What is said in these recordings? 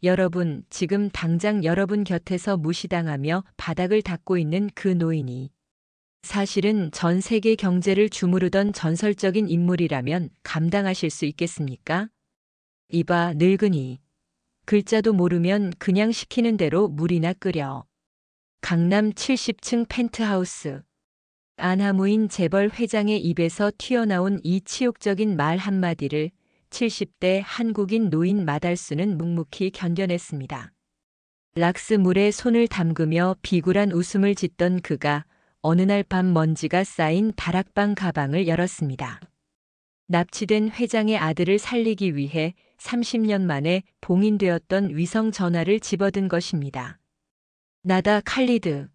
여러분, 지금 당장 여러분 곁에서 무시당하며 바닥을 닦고 있는 그 노인이 사실은 전 세계 경제를 주무르던 전설적인 인물이라면 감당하실 수 있겠습니까? 이봐, 늙은이. 글자도 모르면 그냥 시키는 대로 물이나 끓여. 강남 70층 펜트하우스. 안하무인 재벌 회장의 입에서 튀어나온 이 치욕적인 말 한마디를 70대 한국인 노인 마달수는 묵묵히 견뎌냈습니다. 락스 물에 손을 담그며 비굴한 웃음을 짓던 그가 어느 날 밤 먼지가 쌓인 다락방 가방을 열었습니다. 납치된 회장의 아들을 살리기 위해 30년 만에 봉인되었던 위성 전화를 집어든 것입니다. 나다 칼리드.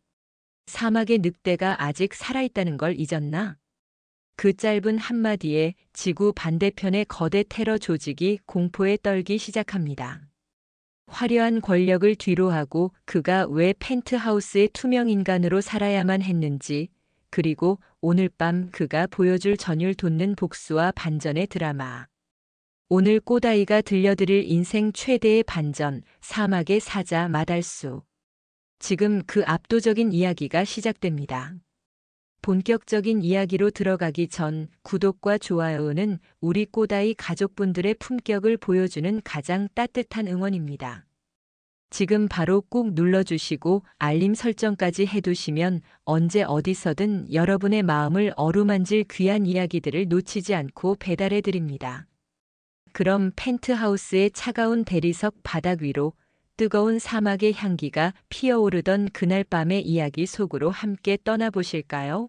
사막의 늑대가 아직 살아있다는 걸 잊었나? 그 짧은 한마디에 지구 반대편의 거대 테러 조직이 공포에 떨기 시작합니다. 화려한 권력을 뒤로하고 그가 왜 펜트하우스의 투명 인간으로 살아야만 했는지, 그리고 오늘 밤 그가 보여줄 전율 돋는 복수와 반전의 드라마. 오늘 꼬다이가 들려드릴 인생 최대의 반전, 사막의 사자 마달수. 지금 그 압도적인 이야기가 시작됩니다. 본격적인 이야기로 들어가기 전 구독과 좋아요는 우리 꼬다이 가족분들의 품격을 보여주는 가장 따뜻한 응원입니다. 지금 바로 꾹 눌러주시고 알림 설정까지 해두시면 언제 어디서든 여러분의 마음을 어루만질 귀한 이야기들을 놓치지 않고 배달해드립니다. 그럼 펜트하우스의 차가운 대리석 바닥 위로 뜨거운 사막의 향기가 피어오르던 그날 밤의 이야기 속으로 함께 떠나보실까요?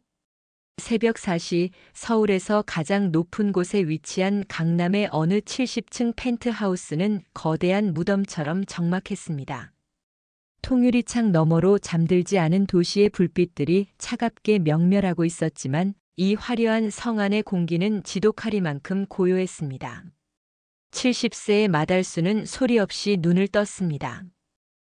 새벽 4시 서울에서 가장 높은 곳에 위치한 강남의 어느 70층 펜트하우스는 거대한 무덤처럼 적막했습니다. 통유리창 너머로 잠들지 않은 도시의 불빛들이 차갑게 명멸하고 있었지만 이 화려한 성 안의 공기는 지독하리만큼 고요했습니다. 70세의 마달수는 소리 없이 눈을 떴습니다.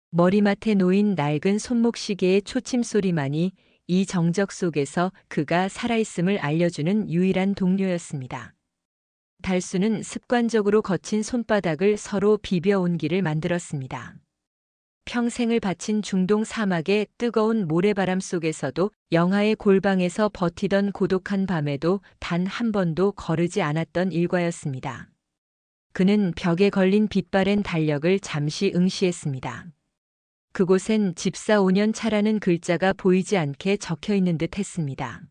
머리맡에 놓인 낡은 손목시계의 초침 소리만이 이 정적 속에서 그가 살아있음을 알려주는 유일한 동료였습니다. 달수는 습관적으로 거친 손바닥을 서로 비벼 온기를 만들었습니다. 평생을 바친 중동 사막의 뜨거운 모래바람 속에서도 영하의 골방에서 버티던 고독한 밤에도 단 한 번도 거르지 않았던 일과였습니다. 그는 벽에 걸린 빛바랜 달력을 잠시 응시했습니다. 그곳엔 집사 5년 차라는 글자가 보이지 않게 적혀 있는 듯 했습니다.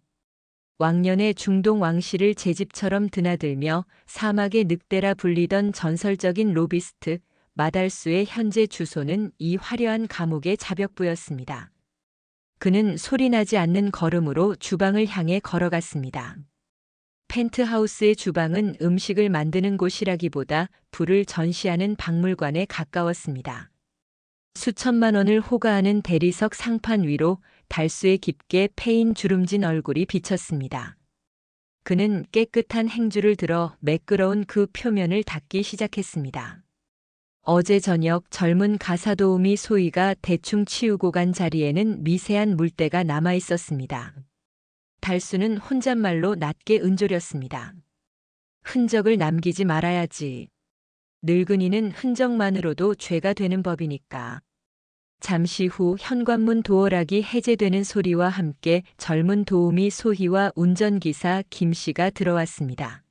왕년의 중동 왕실을 제 집처럼 드나들며 사막의 늑대라 불리던 전설적인 로비스트 마달수의 현재 주소는 이 화려한 감옥의 자벽부였습니다. 그는 소리나지 않는 걸음으로 주방을 향해 걸어갔습니다. 펜트하우스의 주방은 음식을 만드는 곳이라기보다 불을 전시하는 박물관에 가까웠습니다. 수천만 원을 호가하는 대리석 상판 위로 달수의 깊게 패인 주름진 얼굴이 비쳤습니다. 그는 깨끗한 행주를 들어 매끄러운 그 표면을 닦기 시작했습니다. 어제 저녁 젊은 가사도우미 소희가 대충 치우고 간 자리에는 미세한 물때가 남아 있었습니다. 달수는 혼잣말로 낮게 은조렸습니다. 흔적을 남기지 말아야지. 늙은이는 흔적만으로도 죄가 되는 법이니까. 잠시 후 현관문 도어락이 해제되는 소리와 함께 젊은 도우미 소희와 운전기사 김씨가 들어왔습니다.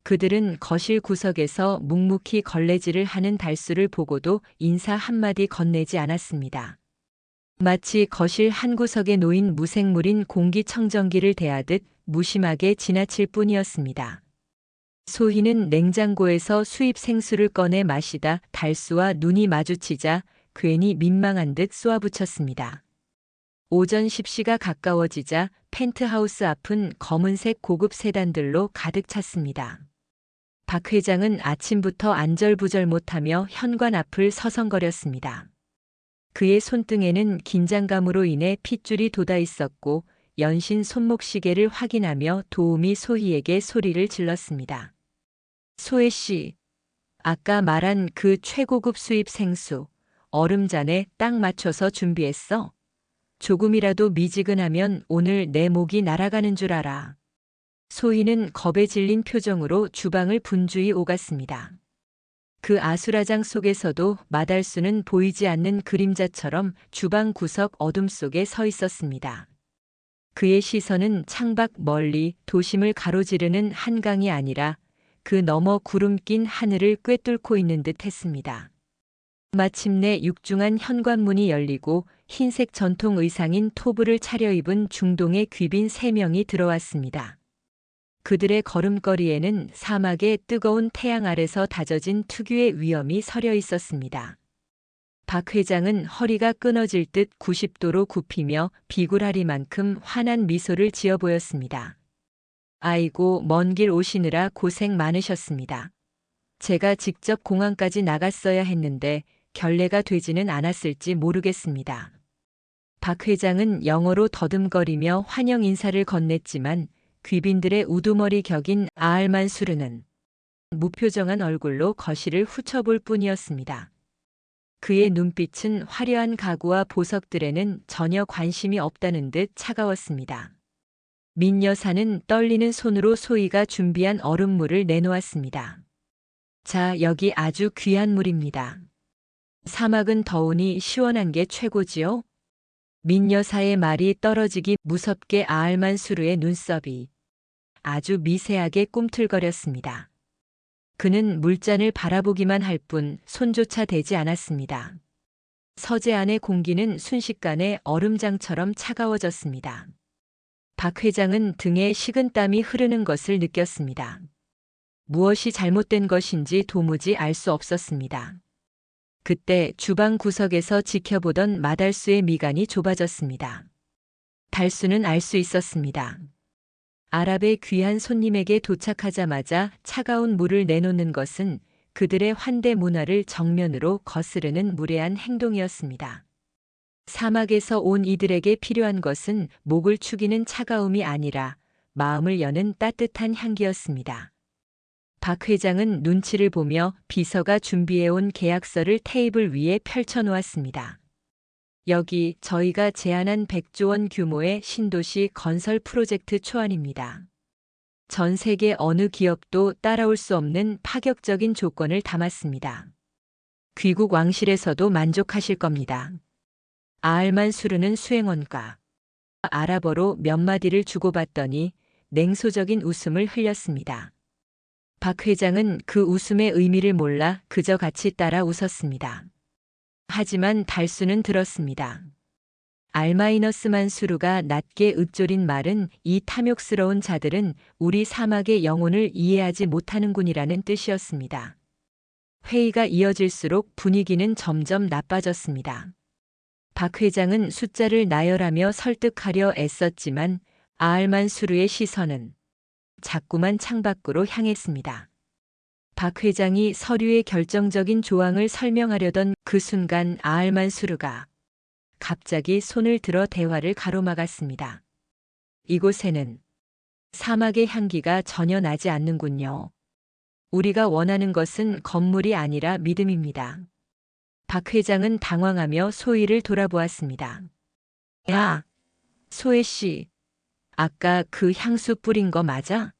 그들은 거실 구석에서 묵묵히 걸레질을 하는 달수를 보고도 인사 한마디 건네지 않았습니다. 마치 거실 한 구석에 놓인 무생물인 공기청정기를 대하듯 무심하게 지나칠 뿐이었습니다. 소희는 냉장고에서 수입 생수를 꺼내 마시다 달수와 눈이 마주치자 괜히 민망한 듯 쏘아붙였습니다. 오전 10시가 가까워지자 펜트하우스 앞은 검은색 고급 세단들로 가득 찼습니다. 박 회장은 아침부터 안절부절 못하며 현관 앞을 서성거렸습니다. 그의 손등에는 긴장감으로 인해 핏줄이 돋아 있었고 연신 손목시계를 확인하며 도우미 소희에게 소리를 질렀습니다. 소혜 씨, 아까 말한 그 최고급 수입 생수, 얼음잔에 딱 맞춰서 준비했어. 조금이라도 미지근하면 오늘 내 목이 날아가는 줄 알아. 소희는 겁에 질린 표정으로 주방을 분주히 오갔습니다. 그 아수라장 속에서도 마달수는 보이지 않는 그림자처럼 주방 구석 어둠 속에 서 있었습니다. 그의 시선은 창밖 멀리 도심을 가로지르는 한강이 아니라 그 너머 구름 낀 하늘을 꿰뚫고 있는 듯 했습니다. 마침내 육중한 현관문이 열리고 흰색 전통 의상인 토브를 차려입은 중동의 귀빈 3명이 들어왔습니다. 그들의 걸음걸이에는 사막의 뜨거운 태양 아래서 다져진 특유의 위엄이 서려 있었습니다. 박 회장은 허리가 끊어질 듯 90도로 굽히며 비굴하리만큼 환한 미소를 지어 보였습니다. 아이고, 먼 길 오시느라 고생 많으셨습니다. 제가 직접 공항까지 나갔어야 했는데 결례가 되지는 않았을지 모르겠습니다. 박 회장은 영어로 더듬거리며 환영 인사를 건넸지만 귀빈들의 우두머리 격인 아알만 수르는 무표정한 얼굴로 거실을 훑어볼 뿐이었습니다. 그의 눈빛은 화려한 가구와 보석들에는 전혀 관심이 없다는 듯 차가웠습니다. 민 여사는 떨리는 손으로 소희가 준비한 얼음물을 내놓았습니다. 자, 여기 아주 귀한 물입니다. 사막은 더우니 시원한 게 최고지요? 민 여사의 말이 떨어지기 무섭게 아알만 수르의 눈썹이 아주 미세하게 꿈틀거렸습니다. 그는 물잔을 바라보기만 할 뿐 손조차 대지 않았습니다. 서재 안의 공기는 순식간에 얼음장처럼 차가워졌습니다. 박 회장은 등에 식은땀이 흐르는 것을 느꼈습니다. 무엇이 잘못된 것인지 도무지 알 수 없었습니다. 그때 주방 구석에서 지켜보던 마달수의 미간이 좁아졌습니다. 달수는 알 수 있었습니다. 아랍의 귀한 손님에게 도착하자마자 차가운 물을 내놓는 것은 그들의 환대 문화를 정면으로 거스르는 무례한 행동이었습니다. 사막에서 온 이들에게 필요한 것은 목을 축이는 차가움이 아니라 마음을 여는 따뜻한 향기였습니다. 박 회장은 눈치를 보며 비서가 준비해온 계약서를 테이블 위에 펼쳐놓았습니다. 여기 저희가 제안한 100조 원 규모의 신도시 건설 프로젝트 초안입니다. 전 세계 어느 기업도 따라올 수 없는 파격적인 조건을 담았습니다. 귀국 왕실에서도 만족하실 겁니다. 아알만 수르는 수행원과 아랍어로 몇 마디를 주고받더니 냉소적인 웃음을 흘렸습니다. 박 회장은 그 웃음의 의미를 몰라 그저 같이 따라 웃었습니다. 하지만 달수는 들었습니다. 알마이너스만 수르가 낮게 읊조린 말은 이 탐욕스러운 자들은 우리 사막의 영혼을 이해하지 못하는군이라는 뜻이었습니다. 회의가 이어질수록 분위기는 점점 나빠졌습니다. 박 회장은 숫자를 나열하며 설득하려 애썼지만 아알만 수르의 시선은 자꾸만 창밖으로 향했습니다. 박 회장이 서류의 결정적인 조항을 설명하려던 그 순간 아알만 수르가 갑자기 손을 들어 대화를 가로막았습니다. 이곳에는 사막의 향기가 전혀 나지 않는군요. 우리가 원하는 것은 건물이 아니라 믿음입니다. 박 회장은 당황하며 소희를 돌아보았습니다. 야, 소혜 씨, 아까 그 향수 뿌린 거 맞아?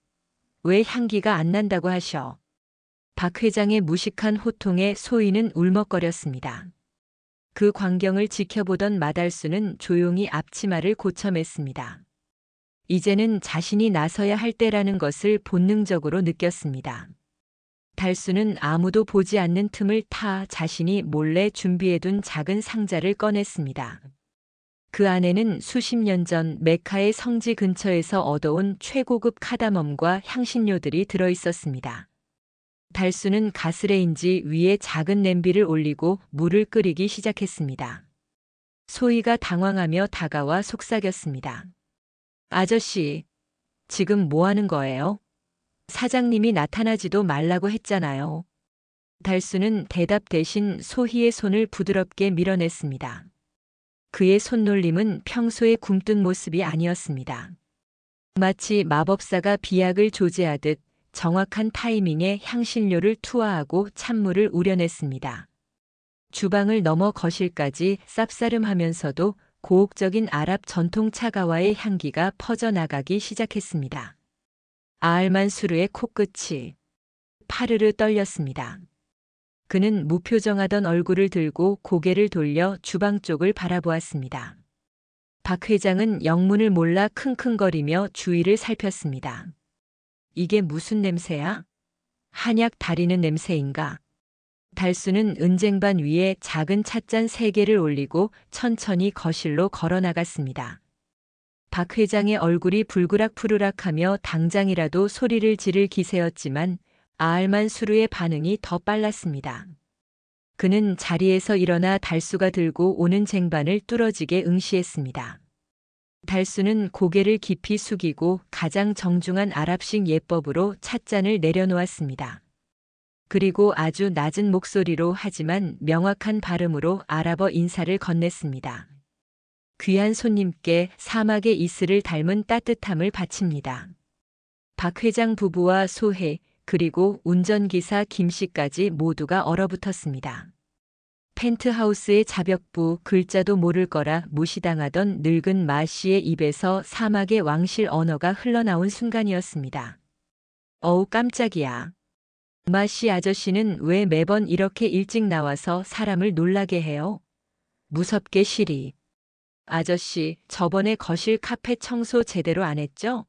왜 향기가 안 난다고 하셔? 박 회장의 무식한 호통에 소희는 울먹거렸습니다. 그 광경을 지켜보던 마달수는 조용히 앞치마를 고쳐맸습니다. 이제는 자신이 나서야 할 때라는 것을 본능적으로 느꼈습니다. 달수는 아무도 보지 않는 틈을 타 자신이 몰래 준비해둔 작은 상자를 꺼냈습니다. 그 안에는 수십 년 전 메카의 성지 근처에서 얻어온 최고급 카다멈과 향신료들이 들어있었습니다. 달수는 가스레인지 위에 작은 냄비를 올리고 물을 끓이기 시작했습니다. 소희가 당황하며 다가와 속삭였습니다. 아저씨, 지금 뭐 하는 거예요? 사장님이 나타나지도 말라고 했잖아요. 달수는 대답 대신 소희의 손을 부드럽게 밀어냈습니다. 그의 손놀림은 평소에 굼뜬 모습이 아니었습니다. 마치 마법사가 비약을 조제하듯 정확한 타이밍에 향신료를 투하하고 찬물을 우려냈습니다. 주방을 넘어 거실까지 쌉싸름하면서도 고혹적인 아랍 전통 차가와의 향기가 퍼져나가기 시작했습니다. 아알만 수르의 코끝이 파르르 떨렸습니다. 그는 무표정하던 얼굴을 들고 고개를 돌려 주방 쪽을 바라보았습니다. 박 회장은 영문을 몰라 킁킁거리며 주위를 살폈습니다. 이게 무슨 냄새야? 한약 다리는 냄새인가? 달수는 은쟁반 위에 작은 찻잔 3개를 올리고 천천히 거실로 걸어 나갔습니다. 박 회장의 얼굴이 불그락푸르락하며 당장이라도 소리를 지를 기세였지만 아알만 수루의 반응이 더 빨랐습니다. 그는 자리에서 일어나 달수가 들고 오는 쟁반을 뚫어지게 응시했습니다. 달수는 고개를 깊이 숙이고 가장 정중한 아랍식 예법으로 찻잔을 내려놓았습니다. 그리고 아주 낮은 목소리로 하지만 명확한 발음으로 아랍어 인사를 건넸습니다. 귀한 손님께 사막의 이슬을 닮은 따뜻함을 바칩니다. 박 회장 부부와 소혜 그리고 운전기사 김 씨까지 모두가 얼어붙었습니다. 펜트하우스의 자벽부 글자도 모를 거라 무시당하던 늙은 마 씨의 입에서 사막의 왕실 언어가 흘러나온 순간이었습니다. 어우 깜짝이야. 마 씨 아저씨는 왜 매번 이렇게 일찍 나와서 사람을 놀라게 해요? 무섭게 시리. 아저씨, 저번에 거실 카펫 청소 제대로 안 했죠?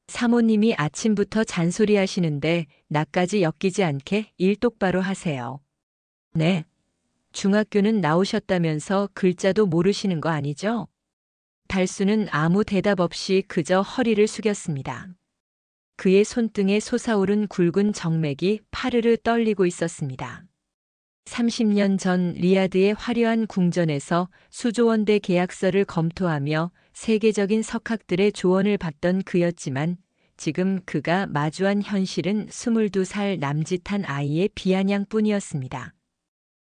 사모님이 아침부터 잔소리하시는데 나까지 엮이지 않게 일 똑바로 하세요. 네. 중학교는 나오셨다면서 글자도 모르시는 거 아니죠? 달수는 아무 대답 없이 그저 허리를 숙였습니다. 그의 손등에 솟아오른 굵은 정맥이 파르르 떨리고 있었습니다. 30년 전 리야드의 화려한 궁전에서 수조원대 계약서를 검토하며 세계적인 석학들의 조언을 받던 그였지만 지금 그가 마주한 현실은 22살 남짓한 아이의 비아냥뿐이었습니다.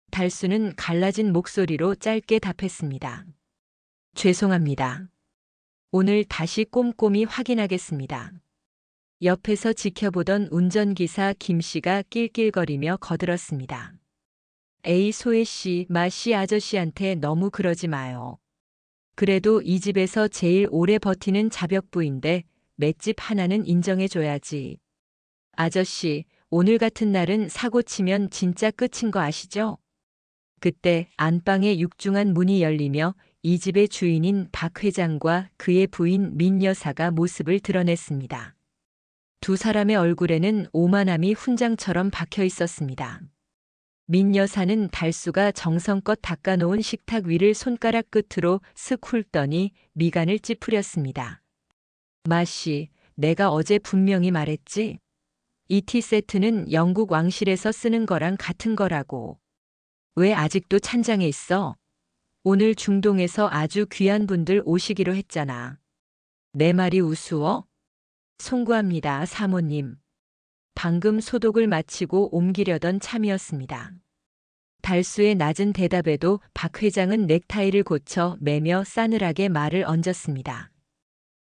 달수는 갈라진 목소리로 짧게 답했습니다. 죄송합니다. 오늘 다시 꼼꼼히 확인하겠습니다. 옆에서 지켜보던 운전기사 김 씨가 낄낄거리며 거들었습니다. 에이 소혜 씨, 마 씨 아저씨한테 너무 그러지 마요. 그래도 이 집에서 제일 오래 버티는 자벽부인데 맷집 하나는 인정해줘야지. 아저씨, 오늘 같은 날은 사고 치면 진짜 끝인 거 아시죠? 그때 안방의 육중한 문이 열리며 이 집의 주인인 박 회장과 그의 부인 민 여사가 모습을 드러냈습니다. 두 사람의 얼굴에는 오만함이 훈장처럼 박혀 있었습니다. 민 여사는 달수가 정성껏 닦아놓은 식탁 위를 손가락 끝으로 슥 훑더니 미간을 찌푸렸습니다. 마씨, 내가 어제 분명히 말했지? 이 티세트는 영국 왕실에서 쓰는 거랑 같은 거라고. 왜 아직도 찬장에 있어? 오늘 중동에서 아주 귀한 분들 오시기로 했잖아. 내 말이 우스워? 송구합니다, 사모님. 방금 소독을 마치고 옮기려던 참이었습니다. 달수의 낮은 대답에도 박 회장은 넥타이를 고쳐 매며 싸늘하게 말을 얹었습니다.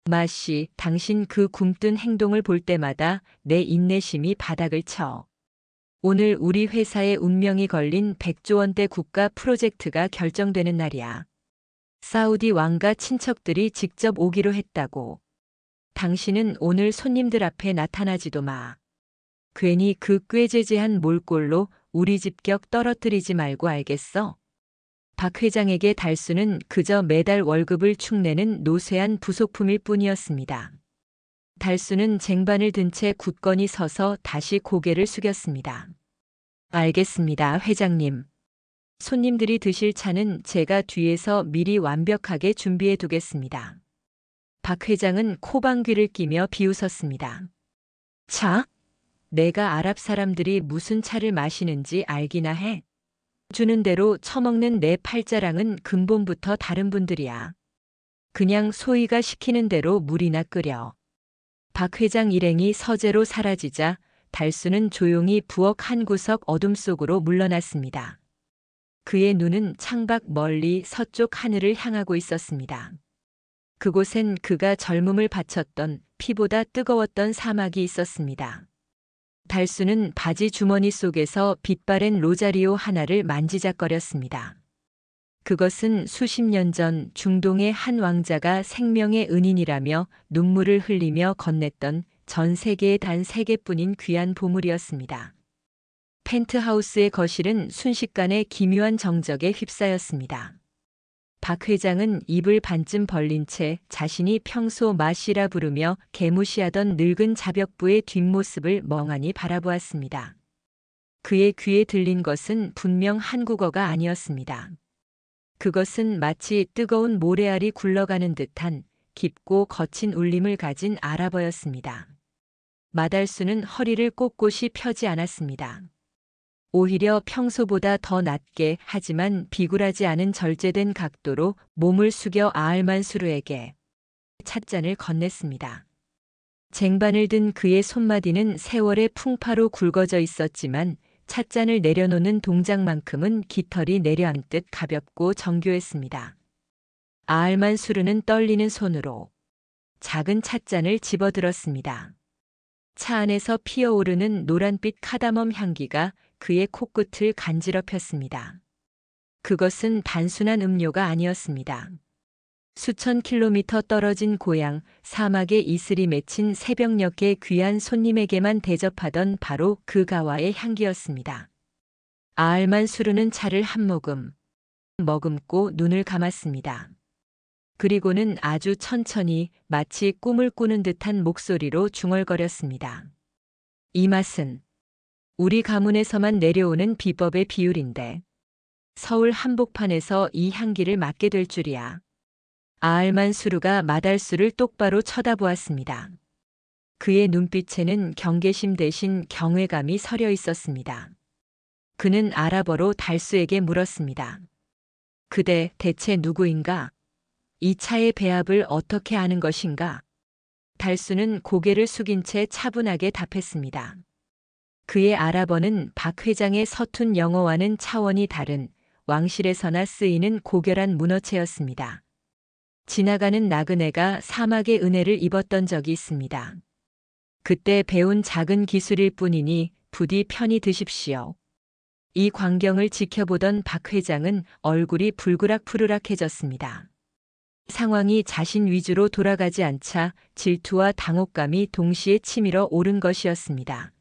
마씨, 당신 그 굼뜬 행동을 볼 때마다 내 인내심이 바닥을 쳐. 오늘 우리 회사의 운명이 걸린 100조 원대 국가 프로젝트가 결정되는 날이야. 사우디 왕과 친척들이 직접 오기로 했다고. 당신은 오늘 손님들 앞에 나타나지도 마. 괜히 그 꾀죄죄한 몰골로 우리 집격 떨어뜨리지 말고 알겠어? 박 회장에게 달수는 그저 매달 월급을 축내는 노쇠한 부속품일 뿐이었습니다. 달수는 쟁반을 든 채 굳건히 서서 다시 고개를 숙였습니다. 알겠습니다, 회장님. 손님들이 드실 차는 제가 뒤에서 미리 완벽하게 준비해 두겠습니다. 박 회장은 코방귀를 끼며 비웃었습니다. 차? 내가 아랍 사람들이 무슨 차를 마시는지 알기나 해. 주는 대로 처먹는 내 팔자랑은 근본부터 다른 분들이야. 그냥 소희가 시키는 대로 물이나 끓여. 박 회장 일행이 서재로 사라지자 달수는 조용히 부엌 한 구석 어둠 속으로 물러났습니다. 그의 눈은 창밖 멀리 서쪽 하늘을 향하고 있었습니다. 그곳엔 그가 젊음을 바쳤던 피보다 뜨거웠던 사막이 있었습니다. 달수는 바지 주머니 속에서 빛바랜 로자리오 하나를 만지작거렸습니다. 그것은 수십 년 전 중동의 한 왕자가 생명의 은인이라며 눈물을 흘리며 건넸던 전 세계에 단 3개뿐인 귀한 보물이었습니다. 펜트하우스의 거실은 순식간에 기묘한 정적에 휩싸였습니다. 박 회장은 입을 반쯤 벌린 채 자신이 평소 마씨라 부르며 개무시하던 늙은 자벽부의 뒷모습을 멍하니 바라보았습니다. 그의 귀에 들린 것은 분명 한국어가 아니었습니다. 그것은 마치 뜨거운 모래알이 굴러가는 듯한 깊고 거친 울림을 가진 아랍어였습니다. 마달수는 허리를 꼿꼿이 펴지 않았습니다. 오히려 평소보다 더 낮게 하지만 비굴하지 않은 절제된 각도로 몸을 숙여 아알만수르에게 찻잔을 건넸습니다. 쟁반을 든 그의 손마디는 세월의 풍파로 굵어져 있었지만 찻잔을 내려놓는 동작만큼은 깃털이 내려앉듯 가볍고 정교했습니다. 아알만수르는 떨리는 손으로 작은 찻잔을 집어들었습니다. 차 안에서 피어오르는 노란빛 카다멈 향기가 그의 코끝을 간지럽혔습니다. 그것은 단순한 음료가 아니었습니다. 수천 킬로미터 떨어진 고향 사막의 이슬이 맺힌 새벽녘의 귀한 손님에게만 대접하던 바로 그 가와의 향기였습니다. 아알만수르는 차를 한 모금 머금고 눈을 감았습니다. 그리고는 아주 천천히 마치 꿈을 꾸는 듯한 목소리로 중얼거렸습니다. 이 맛은 우리 가문에서만 내려오는 비법의 비율인데 서울 한복판에서 이 향기를 맡게 될 줄이야. 아알만수르가 마달수를 똑바로 쳐다보았습니다. 그의 눈빛에는 경계심 대신 경외감이 서려 있었습니다. 그는 아랍어로 달수에게 물었습니다. 그대 대체 누구인가? 이 차의 배합을 어떻게 아는 것인가? 달수는 고개를 숙인 채 차분하게 답했습니다. 그의 아랍어는 박 회장의 서툰 영어와는 차원이 다른 왕실에서나 쓰이는 고결한 문어체였습니다. 지나가는 나그네가 사막의 은혜를 입었던 적이 있습니다. 그때 배운 작은 기술일 뿐이니 부디 편히 드십시오. 이 광경을 지켜보던 박 회장은 얼굴이 불그락푸르락해졌습니다. 상황이 자신 위주로 돌아가지 않자 질투와 당혹감이 동시에 치밀어 오른 것이었습니다.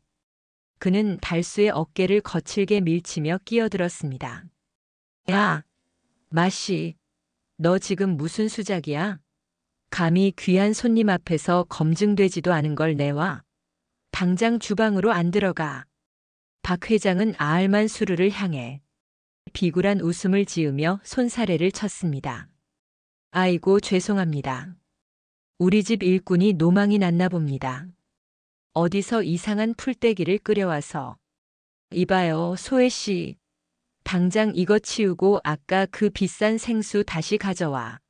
그는 달수의 어깨를 거칠게 밀치며 끼어들었습니다. 야, 마씨, 너 지금 무슨 수작이야? 감히 귀한 손님 앞에서 검증되지도 않은 걸 내와. 당장 주방으로 안 들어가. 박 회장은 아알만수르를 향해 비굴한 웃음을 지으며 손사래를 쳤습니다. 아이고 죄송합니다. 우리 집 일꾼이 노망이 났나 봅니다. 어디서 이상한 풀떼기를 끓여와서. 이봐요, 소혜씨. 당장 이거 치우고 아까 그 비싼 생수 다시 가져와.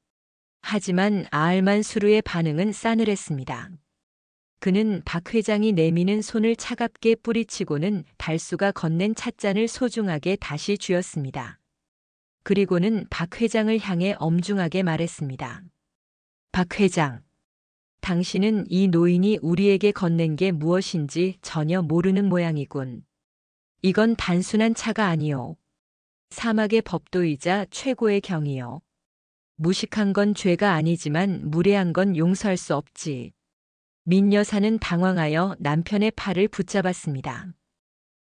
하지만 아알만수르의 반응은 싸늘했습니다. 그는 박 회장이 내미는 손을 차갑게 뿌리치고는 달수가 건넨 찻잔을 소중하게 다시 쥐었습니다. 그리고는 박 회장을 향해 엄중하게 말했습니다. 박 회장. 당신은 이 노인이 우리에게 건넨 게 무엇인지 전혀 모르는 모양이군. 이건 단순한 차가 아니오. 사막의 법도이자 최고의 경이요. 무식한 건 죄가 아니지만 무례한 건 용서할 수 없지. 민 여사는 당황하여 남편의 팔을 붙잡았습니다.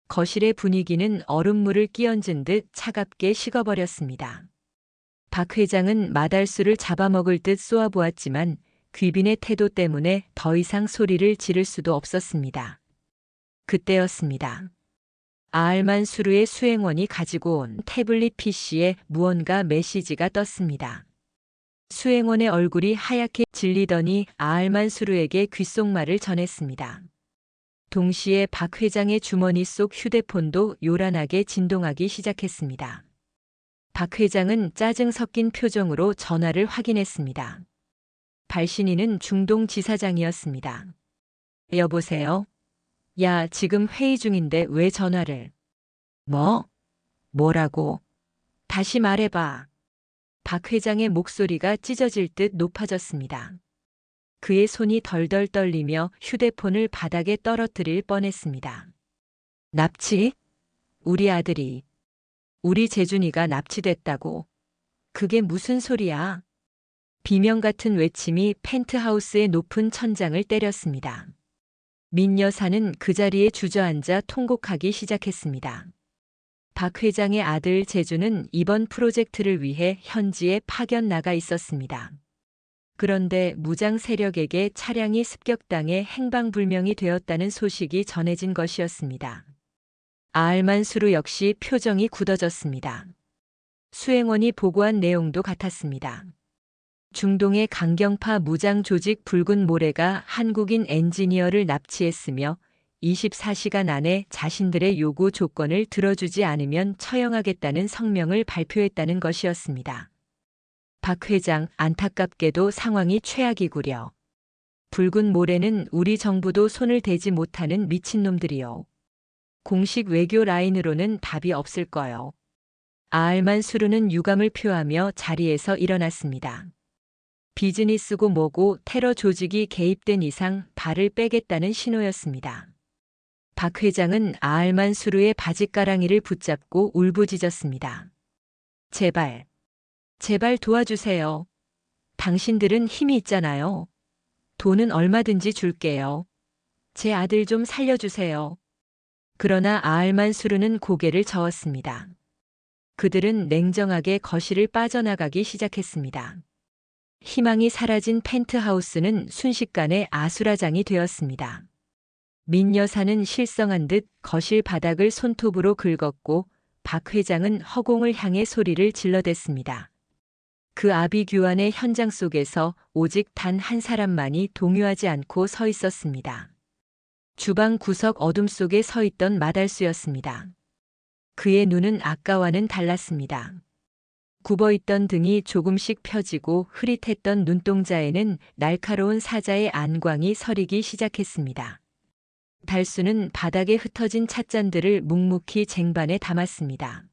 거실의 분위기는 얼음물을 끼얹은 듯 차갑게 식어버렸습니다. 박 회장은 마달수를 잡아먹을 듯 쏘아보았지만 귀빈의 태도 때문에 더 이상 소리를 지를 수도 없었습니다. 그때였습니다. 아알만수르의 수행원이 가지고 온 태블릿 PC에 무언가 메시지가 떴습니다. 수행원의 얼굴이 하얗게 질리더니 아알만수르에게 귓속말을 전했습니다. 동시에 박 회장의 주머니 속 휴대폰도 요란하게 진동하기 시작했습니다. 박 회장은 짜증 섞인 표정으로 전화를 확인했습니다. 발신인은 중동 지사장이었습니다. 여보세요? 야, 지금 회의 중인데 왜 전화를? 뭐? 뭐라고? 다시 말해봐. 박 회장의 목소리가 찢어질 듯 높아졌습니다. 그의 손이 덜덜 떨리며 휴대폰을 바닥에 떨어뜨릴 뻔했습니다. 납치? 우리 아들이. 우리 재준이가 납치됐다고. 그게 무슨 소리야? 비명 같은 외침이 펜트하우스의 높은 천장을 때렸습니다. 민 여사는 그 자리에 주저앉아 통곡하기 시작했습니다. 박 회장의 아들 재주는 이번 프로젝트를 위해 현지에 파견 나가 있었습니다. 그런데 무장 세력에게 차량이 습격당해 행방불명이 되었다는 소식이 전해진 것이었습니다. 아알만수르 역시 표정이 굳어졌습니다. 수행원이 보고한 내용도 같았습니다. 중동의 강경파 무장 조직 붉은 모래가 한국인 엔지니어를 납치했으며 24시간 안에 자신들의 요구 조건을 들어주지 않으면 처형하겠다는 성명을 발표했다는 것이었습니다. 박 회장, 안타깝게도 상황이 최악이구려. 붉은 모래는 우리 정부도 손을 대지 못하는 미친놈들이요. 공식 외교 라인으로는 답이 없을 거요. 아알만수르는 유감을 표하며 자리에서 일어났습니다. 비즈니스고 뭐고 테러 조직이 개입된 이상 발을 빼겠다는 신호였습니다. 박 회장은 아알만수르의 바짓가랑이를 붙잡고 울부짖었습니다. 제발, 제발 도와주세요. 당신들은 힘이 있잖아요. 돈은 얼마든지 줄게요. 제 아들 좀 살려주세요. 그러나 아알만수르는 고개를 저었습니다. 그들은 냉정하게 거실을 빠져나가기 시작했습니다. 희망이 사라진 펜트하우스는 순식간에 아수라장이 되었습니다. 민 여사는 실성한 듯 거실 바닥을 손톱으로 긁었고 박 회장은 허공을 향해 소리를 질러댔습니다. 그 아비규환의 현장 속에서 오직 단 한 사람만이 동요하지 않고 서 있었습니다. 주방 구석 어둠 속에 서 있던 마달수였습니다. 그의 눈은 아까와는 달랐습니다. 굽어있던 등이 조금씩 펴지고 흐릿했던 눈동자에는 날카로운 사자의 안광이 서리기 시작했습니다. 달수는 바닥에 흩어진 찻잔들을 묵묵히 쟁반에 담았습니다.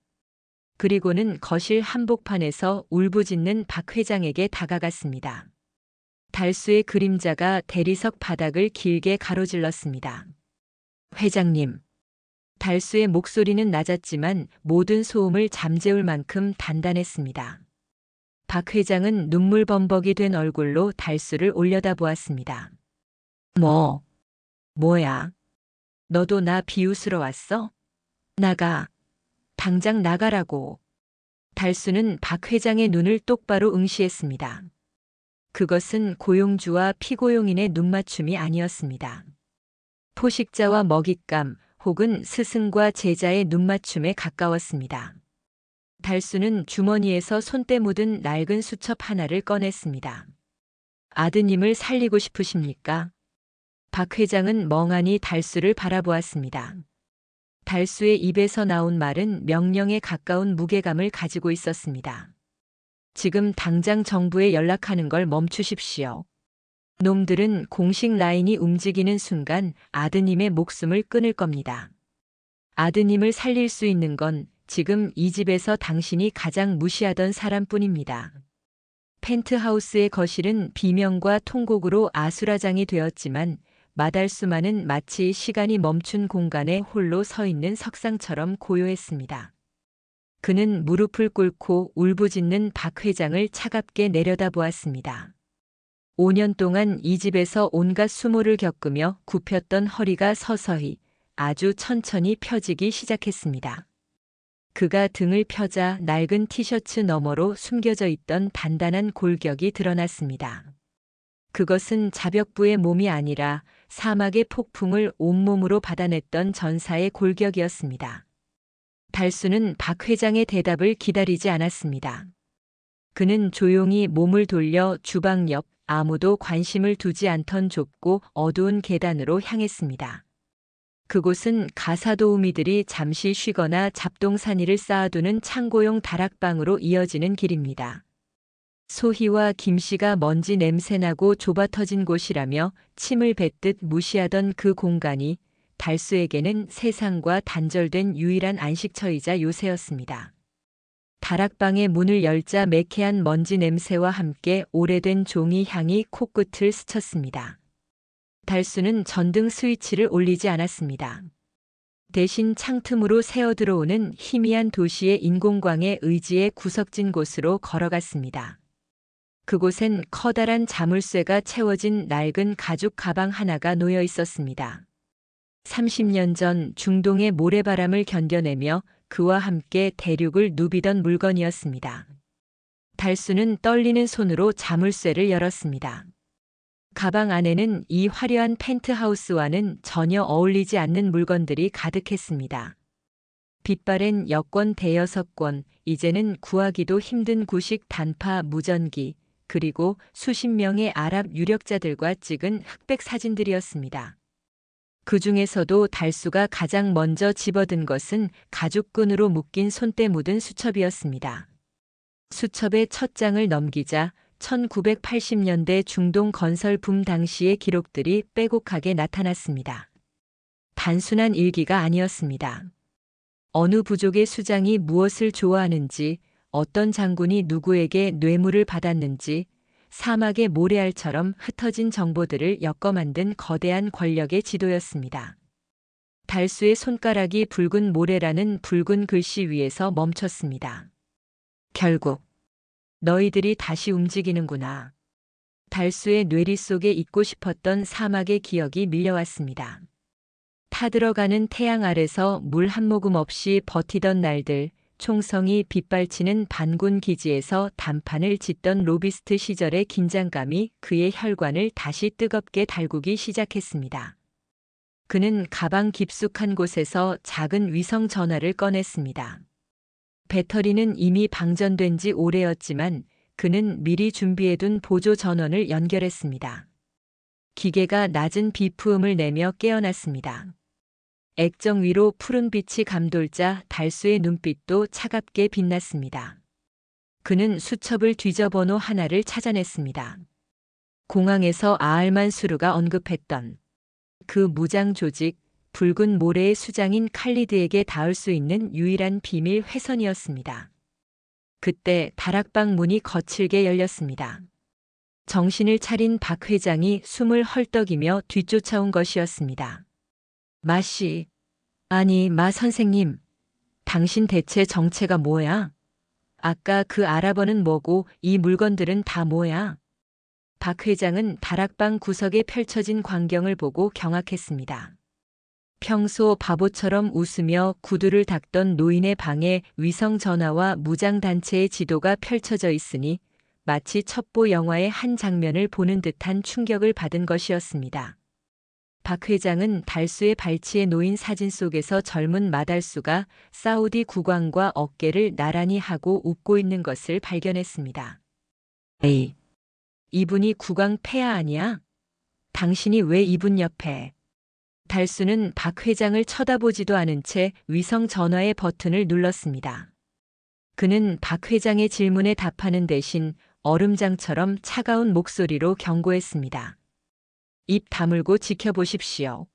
그리고는 거실 한복판에서 울부짖는 박 회장에게 다가갔습니다. 달수의 그림자가 대리석 바닥을 길게 가로질렀습니다. 회장님. 달수의 목소리는 낮았지만 모든 소음을 잠재울 만큼 단단했습니다. 박 회장은 눈물범벅이 된 얼굴로 달수를 올려다보았습니다. 뭐야? 너도 나 비웃으러 왔어? 나가. 당장 나가라고. 달수는 박 회장의 눈을 똑바로 응시했습니다. 그것은 고용주와 피고용인의 눈맞춤이 아니었습니다. 포식자와 먹잇감, 혹은 스승과 제자의 눈맞춤에 가까웠습니다. 달수는 주머니에서 손때 묻은 낡은 수첩 하나를 꺼냈습니다. 아드님을 살리고 싶으십니까? 박 회장은 멍하니 달수를 바라보았습니다. 달수의 입에서 나온 말은 명령에 가까운 무게감을 가지고 있었습니다. 지금 당장 정부에 연락하는 걸 멈추십시오. 놈들은 공식 라인이 움직이는 순간 아드님의 목숨을 끊을 겁니다. 아드님을 살릴 수 있는 건 지금 이 집에서 당신이 가장 무시하던 사람뿐입니다. 펜트하우스의 거실은 비명과 통곡으로 아수라장이 되었지만 마달수만은 마치 시간이 멈춘 공간에 홀로 서 있는 석상처럼 고요했습니다. 그는 무릎을 꿇고 울부짖는 박 회장을 차갑게 내려다보았습니다. 5년 동안 이 집에서 온갖 수모를 겪으며 굽혔던 허리가 서서히 아주 천천히 펴지기 시작했습니다. 그가 등을 펴자 낡은 티셔츠 너머로 숨겨져 있던 단단한 골격이 드러났습니다. 그것은 자벽부의 몸이 아니라 사막의 폭풍을 온몸으로 받아냈던 전사의 골격이었습니다. 달수는 박 회장의 대답을 기다리지 않았습니다. 그는 조용히 몸을 돌려 주방 옆 아무도 관심을 두지 않던 좁고 어두운 계단으로 향했습니다. 그곳은 가사도우미들이 잠시 쉬거나 잡동사니를 쌓아두는 창고용 다락방으로 이어지는 길입니다. 소희와 김씨가 먼지 냄새나고 좁아터진 곳이라며 침을 뱉듯 무시하던 그 공간이 달수에게는 세상과 단절된 유일한 안식처이자 요새였습니다. 다락방의 문을 열자 매캐한 먼지 냄새와 함께 오래된 종이 향이 코끝을 스쳤습니다. 달수는 전등 스위치를 올리지 않았습니다. 대신 창틈으로 새어 들어오는 희미한 도시의 인공광의 의지에 구석진 곳으로 걸어갔습니다. 그곳엔 커다란 자물쇠가 채워진 낡은 가죽 가방 하나가 놓여 있었습니다. 30년 전 중동의 모래바람을 견뎌내며 그와 함께 대륙을 누비던 물건이었습니다. 달수는 떨리는 손으로 자물쇠를 열었습니다. 가방 안에는 이 화려한 펜트하우스와는 전혀 어울리지 않는 물건들이 가득했습니다. 빛바랜 여권 대여섯 권, 이제는 구하기도 힘든 구식 단파 무전기, 그리고 수십 명의 아랍 유력자들과 찍은 흑백 사진들이었습니다. 그 중에서도 달수가 가장 먼저 집어든 것은 가죽끈으로 묶인 손때 묻은 수첩이었습니다. 수첩의 첫 장을 넘기자 1980년대 중동 건설 붐 당시의 기록들이 빼곡하게 나타났습니다. 단순한 일기가 아니었습니다. 어느 부족의 수장이 무엇을 좋아하는지, 어떤 장군이 누구에게 뇌물을 받았는지, 사막의 모래알처럼 흩어진 정보들을 엮어 만든 거대한 권력의 지도였습니다. 달수의 손가락이 붉은 모래라는 붉은 글씨 위에서 멈췄습니다. 결국 너희들이 다시 움직이는구나. 달수의 뇌리 속에 잊고 싶었던 사막의 기억이 밀려왔습니다. 타들어가는 태양 아래서 물 한 모금 없이 버티던 날들, 총성이 빗발치는 반군 기지에서 단판을 짓던 로비스트 시절의 긴장감이 그의 혈관을 다시 뜨겁게 달구기 시작했습니다. 그는 가방 깊숙한 곳에서 작은 위성 전화를 꺼냈습니다. 배터리는 이미 방전된 지 오래였지만 그는 미리 준비해둔 보조 전원을 연결했습니다. 기계가 낮은 비프음을 내며 깨어났습니다. 액정 위로 푸른 빛이 감돌자 달수의 눈빛도 차갑게 빛났습니다. 그는 수첩을 뒤져 번호 하나를 찾아냈습니다. 공항에서 아알만 수르가 언급했던 그 무장 조직, 붉은 모래의 수장인 칼리드에게 닿을 수 있는 유일한 비밀 회선이었습니다. 그때 다락방 문이 거칠게 열렸습니다. 정신을 차린 박 회장이 숨을 헐떡이며 뒤쫓아온 것이었습니다. 마 씨, 아니 마 선생님, 당신 대체 정체가 뭐야? 아까 그 아랍어는 뭐고 이 물건들은 다 뭐야? 박 회장은 다락방 구석에 펼쳐진 광경을 보고 경악했습니다. 평소 바보처럼 웃으며 구두를 닦던 노인의 방에 위성 전화와 무장단체의 지도가 펼쳐져 있으니 마치 첩보 영화의 한 장면을 보는 듯한 충격을 받은 것이었습니다. 박 회장은 달수의 발치에 놓인 사진 속에서 젊은 마달수가 사우디 국왕과 어깨를 나란히 하고 웃고 있는 것을 발견했습니다. 에이, 이분이 국왕 폐하 아니야? 당신이 왜 이분 옆에? 달수는 박 회장을 쳐다보지도 않은 채 위성 전화의 버튼을 눌렀습니다. 그는 박 회장의 질문에 답하는 대신 얼음장처럼 차가운 목소리로 경고했습니다. 입 다물고 지켜보십시오.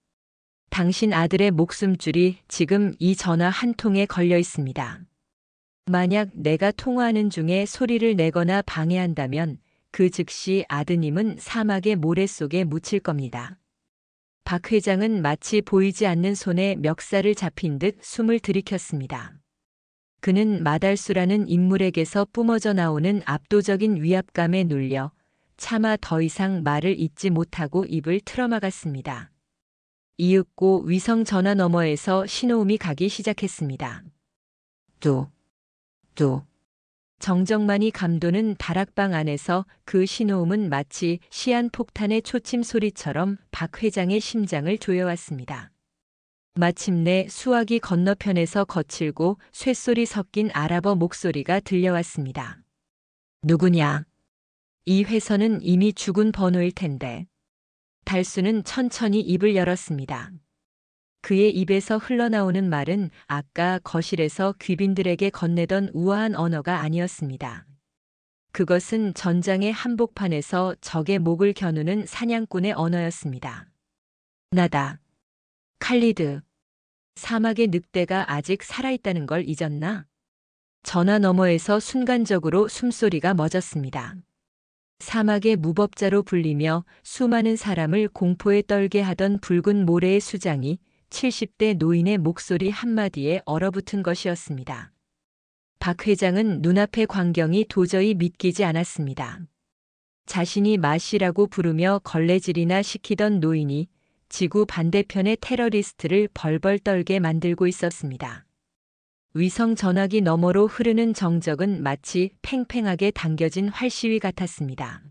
당신 아들의 목숨줄이 지금 이 전화 한 통에 걸려 있습니다. 만약 내가 통화하는 중에 소리를 내거나 방해한다면 그 즉시 아드님은 사막의 모래 속에 묻힐 겁니다. 박 회장은 마치 보이지 않는 손에 멱살을 잡힌 듯 숨을 들이켰습니다. 그는 마달수라는 인물에게서 뿜어져 나오는 압도적인 위압감에 눌려 차마 더 이상 말을 잇지 못하고 입을 틀어막았습니다. 이윽고 위성 전화 너머에서 신호음이 가기 시작했습니다. 또. 정적만이 감도는 다락방 안에서 그 신호음은 마치 시한폭탄의 초침 소리처럼 박 회장의 심장을 조여왔습니다. 마침내 수화기 건너편에서 거칠고 쇳소리 섞인 아랍어 목소리가 들려왔습니다. 누구냐? 이 회선은 이미 죽은 번호일 텐데. 달수는 천천히 입을 열었습니다. 그의 입에서 흘러나오는 말은 아까 거실에서 귀빈들에게 건네던 우아한 언어가 아니었습니다. 그것은 전장의 한복판에서 적의 목을 겨누는 사냥꾼의 언어였습니다. 나다. 칼리드. 사막의 늑대가 아직 살아있다는 걸 잊었나? 전화 너머에서 순간적으로 숨소리가 멎었습니다. 사막의 무법자로 불리며 수많은 사람을 공포에 떨게 하던 붉은 모래의 수장이 70대 노인의 목소리 한마디에 얼어붙은 것이었습니다. 박 회장은 눈앞의 광경이 도저히 믿기지 않았습니다. 자신이 마씨라고 부르며 걸레질이나 시키던 노인이 지구 반대편의 테러리스트를 벌벌 떨게 만들고 있었습니다. 위성 전화기 너머로 흐르는 정적은 마치 팽팽하게 당겨진 활시위 같았습니다.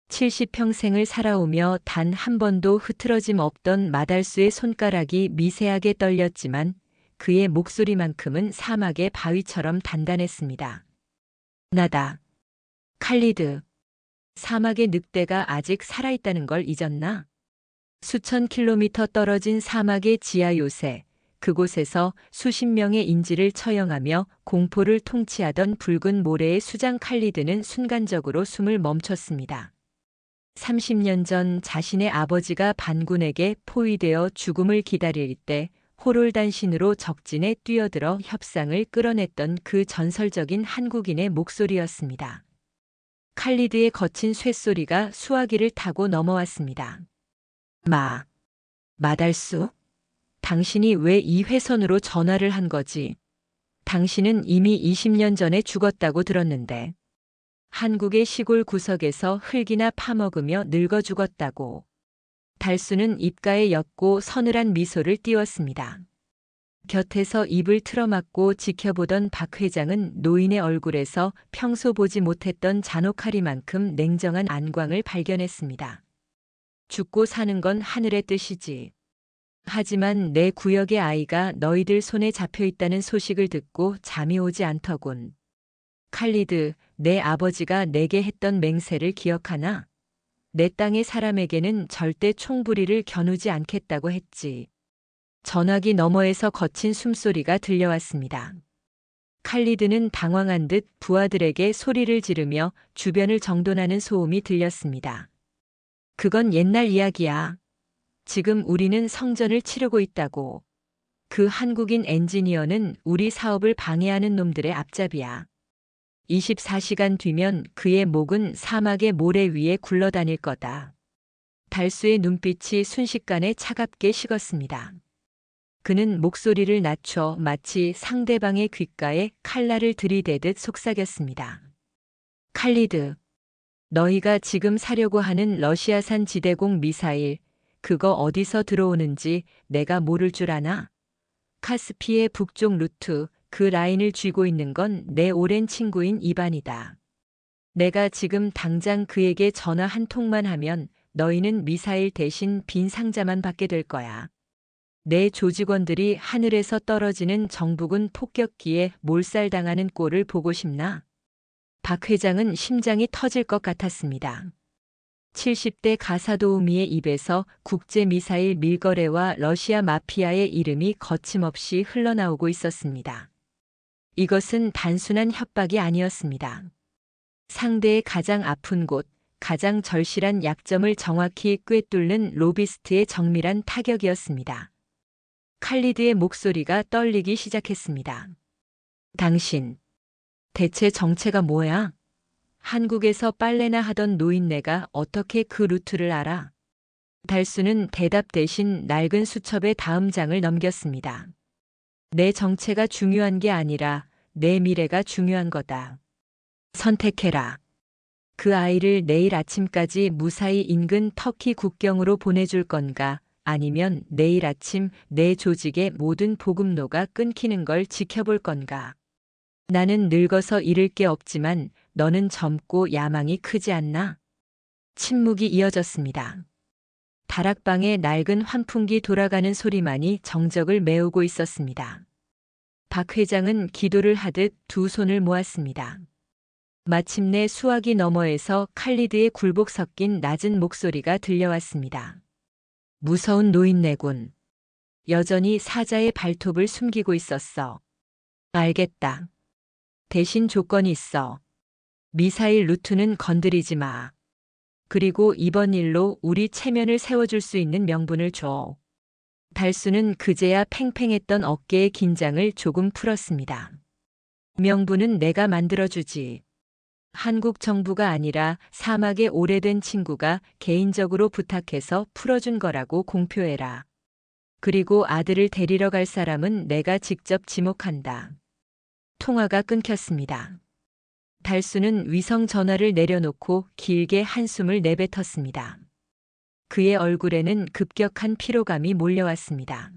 70평생을 살아오며 단 한 번도 흐트러짐 없던 마달수의 손가락이 미세하게 떨렸지만 그의 목소리만큼은 사막의 바위처럼 단단했습니다. 나다. 칼리드. 사막의 늑대가 아직 살아있다는 걸 잊었나? 수천 킬로미터 떨어진 사막의 지하 요새, 그곳에서 수십 명의 인지를 처형하며 공포를 통치하던 붉은 모래의 수장 칼리드는 순간적으로 숨을 멈췄습니다. 30년 전 자신의 아버지가 반군에게 포위되어 죽음을 기다릴 때 호롤단신으로 적진에 뛰어들어 협상을 끌어냈던 그 전설적인 한국인의 목소리였습니다. 칼리드의 거친 쇳소리가 수화기를 타고 넘어왔습니다. 마달수? 당신이 왜 이 회선으로 전화를 한 거지? 당신은 이미 20년 전에 죽었다고 들었는데. 한국의 시골 구석에서 흙이나 파먹으며 늙어 죽었다고. 달수는 입가에 옅고 서늘한 미소를 띄웠습니다. 곁에서 입을 틀어막고 지켜보던 박 회장은 노인의 얼굴에서 평소 보지 못했던 잔혹하리만큼 냉정한 안광을 발견했습니다. 죽고 사는 건 하늘의 뜻이지. 하지만 내 구역의 아이가 너희들 손에 잡혀 있다는 소식을 듣고 잠이 오지 않더군. 칼리드, 내 아버지가 내게 했던 맹세를 기억하나? 내 땅의 사람에게는 절대 총부리를 겨누지 않겠다고 했지. 전화기 너머에서 거친 숨소리가 들려왔습니다. 칼리드는 당황한 듯 부하들에게 소리를 지르며 주변을 정돈하는 소음이 들렸습니다. 그건 옛날 이야기야. 지금 우리는 성전을 치르고 있다고. 그 한국인 엔지니어는 우리 사업을 방해하는 놈들의 앞잡이야. 24시간 뒤면 그의 목은 사막의 모래 위에 굴러다닐 거다. 달수의 눈빛이 순식간에 차갑게 식었습니다. 그는 목소리를 낮춰 마치 상대방의 귓가에 칼날을 들이대듯 속삭였습니다. 칼리드, 너희가 지금 사려고 하는 러시아산 지대공 미사일, 그거 어디서 들어오는지 내가 모를 줄 아나? 카스피의 북쪽 루트, 그 라인을 쥐고 있는 건 내 오랜 친구인 이반이다. 내가 지금 당장 그에게 전화 한 통만 하면 너희는 미사일 대신 빈 상자만 받게 될 거야. 내 조직원들이 하늘에서 떨어지는 정부군 폭격기에 몰살당하는 꼴을 보고 싶나? 박 회장은 심장이 터질 것 같았습니다. 70대 가사도우미의 입에서 국제미사일 밀거래와 러시아 마피아의 이름이 거침없이 흘러나오고 있었습니다. 이것은 단순한 협박이 아니었습니다. 상대의 가장 아픈 곳, 가장 절실한 약점을 정확히 꿰뚫는 로비스트의 정밀한 타격이었습니다. 칼리드의 목소리가 떨리기 시작했습니다. 당신, 대체 정체가 뭐야? 한국에서 빨래나 하던 노인네가 어떻게 그 루트를 알아? 달수는 대답 대신 낡은 수첩의 다음 장을 넘겼습니다. 내 정체가 중요한 게 아니라 내 미래가 중요한 거다. 선택해라. 그 아이를 내일 아침까지 무사히 인근 터키 국경으로 보내줄 건가? 아니면 내일 아침 내 조직의 모든 보급로가 끊기는 걸 지켜볼 건가? 나는 늙어서 잃을 게 없지만 너는 젊고 야망이 크지 않나? 침묵이 이어졌습니다. 다락방의 낡은 환풍기 돌아가는 소리만이 정적을 메우고 있었습니다. 박 회장은 기도를 하듯 두 손을 모았습니다. 마침내 수화기 너머에서 칼리드의 굴복 섞인 낮은 목소리가 들려왔습니다. 무서운 노인네군. 여전히 사자의 발톱을 숨기고 있었어. 알겠다. 대신 조건이 있어. 미사일 루트는 건드리지 마. 그리고 이번 일로 우리 체면을 세워줄 수 있는 명분을 줘. 달수는 그제야 팽팽했던 어깨의 긴장을 조금 풀었습니다. 명분은 내가 만들어주지. 한국 정부가 아니라 사막의 오래된 친구가 개인적으로 부탁해서 풀어준 거라고 공표해라. 그리고 아들을 데리러 갈 사람은 내가 직접 지목한다. 통화가 끊겼습니다. 달수는 위성 전화를 내려놓고 길게 한숨을 내뱉었습니다. 그의 얼굴에는 급격한 피로감이 몰려왔습니다.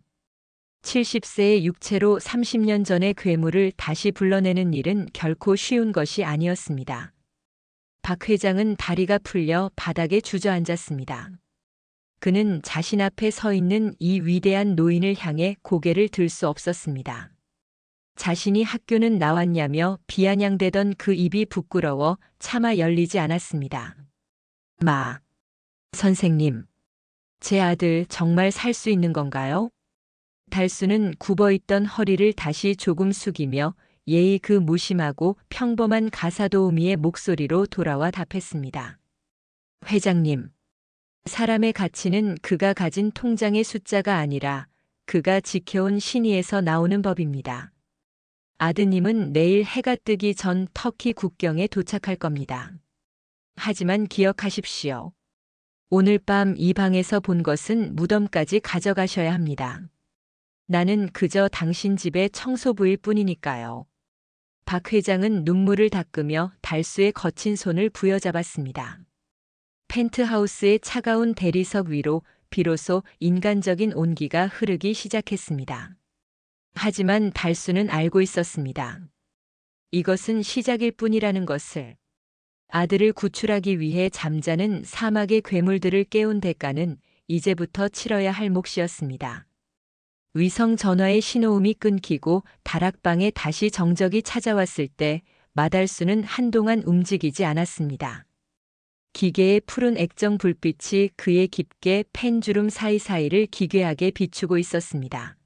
70세의 육체로 30년 전의 괴물을 다시 불러내는 일은 결코 쉬운 것이 아니었습니다. 박 회장은 다리가 풀려 바닥에 주저앉았습니다. 그는 자신 앞에 서 있는 이 위대한 노인을 향해 고개를 들 수 없었습니다. 자신이 학교는 나왔냐며 비아냥대던 그 입이 부끄러워 차마 열리지 않았습니다. 선생님, 제 아들 정말 살 수 있는 건가요? 달수는 굽어있던 허리를 다시 조금 숙이며 예의 그 무심하고 평범한 가사도우미의 목소리로 돌아와 답했습니다. 회장님, 사람의 가치는 그가 가진 통장의 숫자가 아니라 그가 지켜온 신의에서 나오는 법입니다. 아드님은 내일 해가 뜨기 전 터키 국경에 도착할 겁니다. 하지만 기억하십시오. 오늘 밤 이 방에서 본 것은 무덤까지 가져가셔야 합니다. 나는 그저 당신 집의 청소부일 뿐이니까요. 박 회장은 눈물을 닦으며 달수의 거친 손을 부여잡았습니다. 펜트하우스의 차가운 대리석 위로 비로소 인간적인 온기가 흐르기 시작했습니다. 하지만 달수는 알고 있었습니다. 이것은 시작일 뿐이라는 것을. 아들을 구출하기 위해 잠자는 사막의 괴물들을 깨운 대가는 이제부터 치러야 할 몫이었습니다. 위성 전화의 신호음이 끊기고 다락방에 다시 정적이 찾아왔을 때 마달수는 한동안 움직이지 않았습니다. 기계의 푸른 액정 불빛이 그의 깊게 팬 주름 사이사이를 기괴하게 비추고 있었습니다.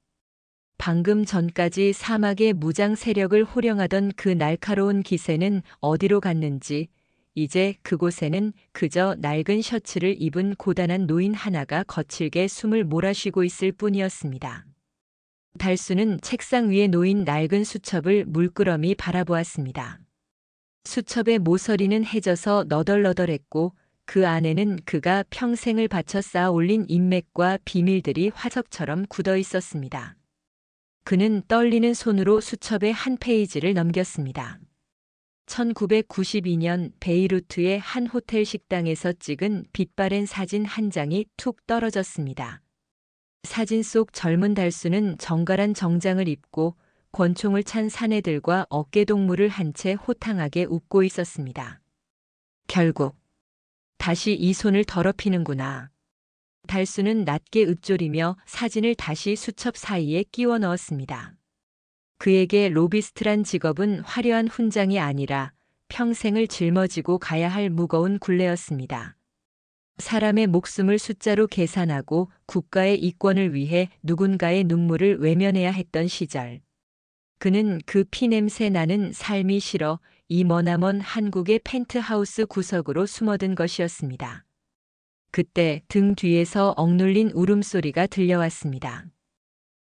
방금 전까지 사막의 무장 세력을 호령하던 그 날카로운 기세는 어디로 갔는지 이제 그곳에는 그저 낡은 셔츠를 입은 고단한 노인 하나가 거칠게 숨을 몰아쉬고 있을 뿐이었습니다. 달수는 책상 위에 놓인 낡은 수첩을 물끄러미 바라보았습니다. 수첩의 모서리는 해져서 너덜너덜했고 그 안에는 그가 평생을 바쳐 쌓아 올린 인맥과 비밀들이 화석처럼 굳어 있었습니다. 그는 떨리는 손으로 수첩의 한 페이지를 넘겼습니다. 1992년 베이루트의 한 호텔 식당에서 찍은 빛바랜 사진 한 장이 툭 떨어졌습니다. 사진 속 젊은 달수는 정갈한 정장을 입고 권총을 찬 사내들과 어깨동무를 한 채 호탕하게 웃고 있었습니다. 결국 다시 이 손을 더럽히는구나. 달수는 낮게 읊조리며 사진을 다시 수첩 사이에 끼워 넣었습니다. 그에게 로비스트란 직업은 화려한 훈장이 아니라 평생을 짊어지고 가야 할 무거운 굴레였습니다. 사람의 목숨을 숫자로 계산하고 국가의 이권을 위해 누군가의 눈물을 외면해야 했던 시절. 그는 그 피냄새 나는 삶이 싫어 이 머나먼 한국의 펜트하우스 구석으로 숨어든 것이었습니다. 그때 등 뒤에서 억눌린 울음소리가 들려왔습니다.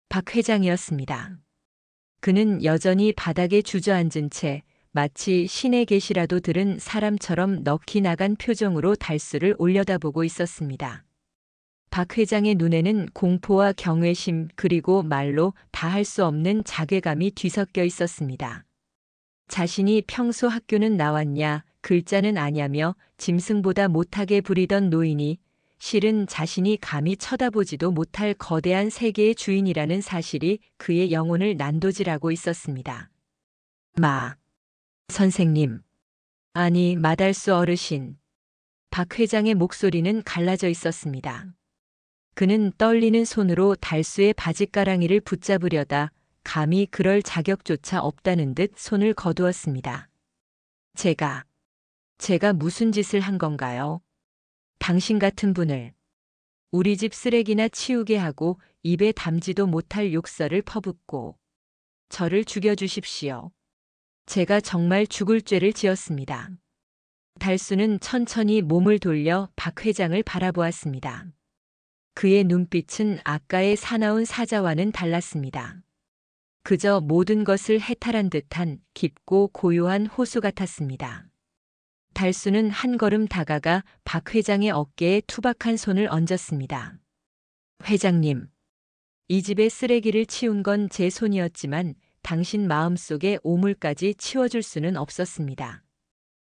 박 회장이었습니다. 그는 여전히 바닥에 주저앉은 채 마치 신의 계시라도 들은 사람처럼 넋이 나간 표정으로 달수를 올려다보고 있었습니다. 박 회장의 눈에는 공포와 경외심 그리고 말로 다할 수 없는 자괴감이 뒤섞여 있었습니다. 자신이 평소 학교는 나왔냐, 글자는 아냐며 짐승보다 못하게 부리던 노인이 실은 자신이 감히 쳐다보지도 못할 거대한 세계의 주인이라는 사실이 그의 영혼을 난도질하고 있었습니다. 선생님. 아니, 마달수 어르신. 박 회장의 목소리는 갈라져 있었습니다. 그는 떨리는 손으로 달수의 바짓가랑이를 붙잡으려다 감히 그럴 자격조차 없다는 듯 손을 거두었습니다. 제가 무슨 짓을 한 건가요? 당신 같은 분을 우리 집 쓰레기나 치우게 하고 입에 담지도 못할 욕설을 퍼붓고 저를 죽여주십시오. 제가 정말 죽을 죄를 지었습니다. 달수는 천천히 몸을 돌려 박 회장을 바라보았습니다. 그의 눈빛은 아까의 사나운 사자와는 달랐습니다. 그저 모든 것을 해탈한 듯한 깊고 고요한 호수 같았습니다. 달수는 한 걸음 다가가 박 회장의 어깨에 투박한 손을 얹었습니다. 회장님, 이 집의 쓰레기를 치운 건 제 손이었지만 당신 마음속의 오물까지 치워줄 수는 없었습니다.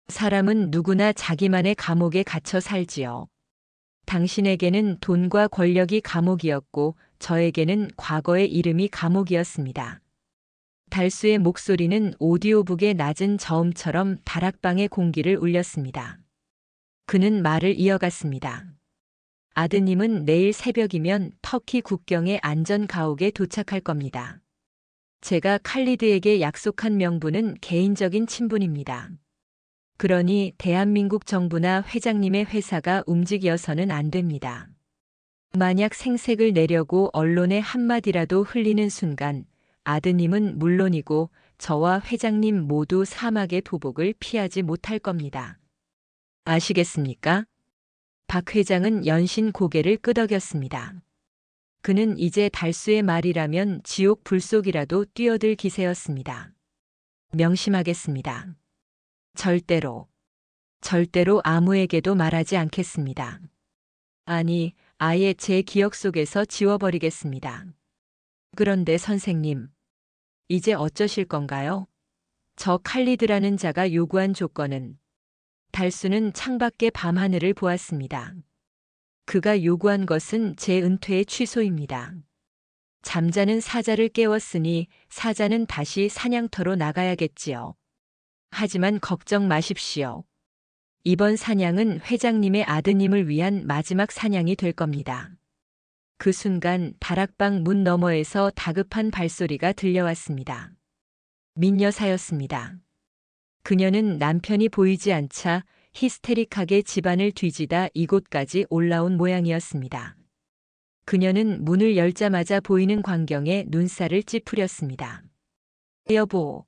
사람은 누구나 자기만의 감옥에 갇혀 살지요. 당신에게는 돈과 권력이 감옥이었고 저에게는 과거의 이름이 감옥이었습니다. 달수의 목소리는 오디오북의 낮은 저음처럼 다락방의 공기를 울렸습니다. 그는 말을 이어갔습니다. 아드님은 내일 새벽이면 터키 국경의 안전 가옥에 도착할 겁니다. 제가 칼리드에게 약속한 명분은 개인적인 친분입니다. 그러니 대한민국 정부나 회장님의 회사가 움직여서는 안 됩니다. 만약 생색을 내려고 언론에 한마디라도 흘리는 순간 아드님은 물론이고 저와 회장님 모두 사막의 도복을 피하지 못할 겁니다. 아시겠습니까? 박 회장은 연신 고개를 끄덕였습니다. 그는 이제 달수의 말이라면 지옥 불속이라도 뛰어들 기세였습니다. 명심하겠습니다. 절대로 아무에게도 말하지 않겠습니다. 아니, 아예 제 기억 속에서 지워버리겠습니다. 그런데 선생님, 이제 어쩌실 건가요? 저 칼리드라는 자가 요구한 조건은. 달수는 창밖의 밤하늘을 보았습니다. 그가 요구한 것은 제 은퇴의 취소입니다. 잠자는 사자를 깨웠으니 사자는 다시 사냥터로 나가야겠지요. 하지만 걱정 마십시오. 이번 사냥은 회장님의 아드님을 위한 마지막 사냥이 될 겁니다. 그 순간 다락방 문 너머에서 다급한 발소리가 들려왔습니다. 민여사였습니다. 그녀는 남편이 보이지 않자 히스테릭하게 집안을 뒤지다 이곳까지 올라온 모양이었습니다. 그녀는 문을 열자마자 보이는 광경에 눈살을 찌푸렸습니다. 여보,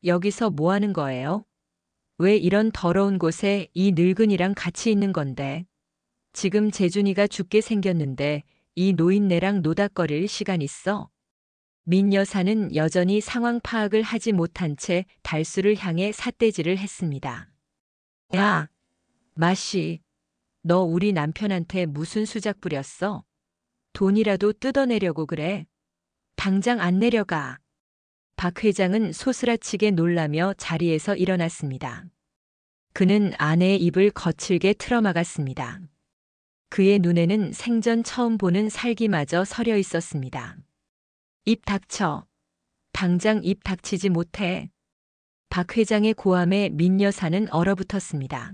여기서 뭐 하는 거예요? 왜 이런 더러운 곳에 이 늙은이랑 같이 있는 건데? 지금 재준이가 죽게 생겼는데 이 노인네랑 노닥거릴 시간 있어? 민 여사는 여전히 상황 파악을 하지 못한 채 달수를 향해 삿대질을 했습니다. 야, 마씨, 너 우리 남편한테 무슨 수작 부렸어? 돈이라도 뜯어내려고 그래? 당장 안 내려가. 박 회장은 소스라치게 놀라며 자리에서 일어났습니다. 그는 아내의 입을 거칠게 틀어막았습니다. 그의 눈에는 생전 처음 보는 살기마저 서려 있었습니다. 입 닥쳐. 당장 입 닥치지 못해. 박 회장의 고함에 민 여사는 얼어붙었습니다.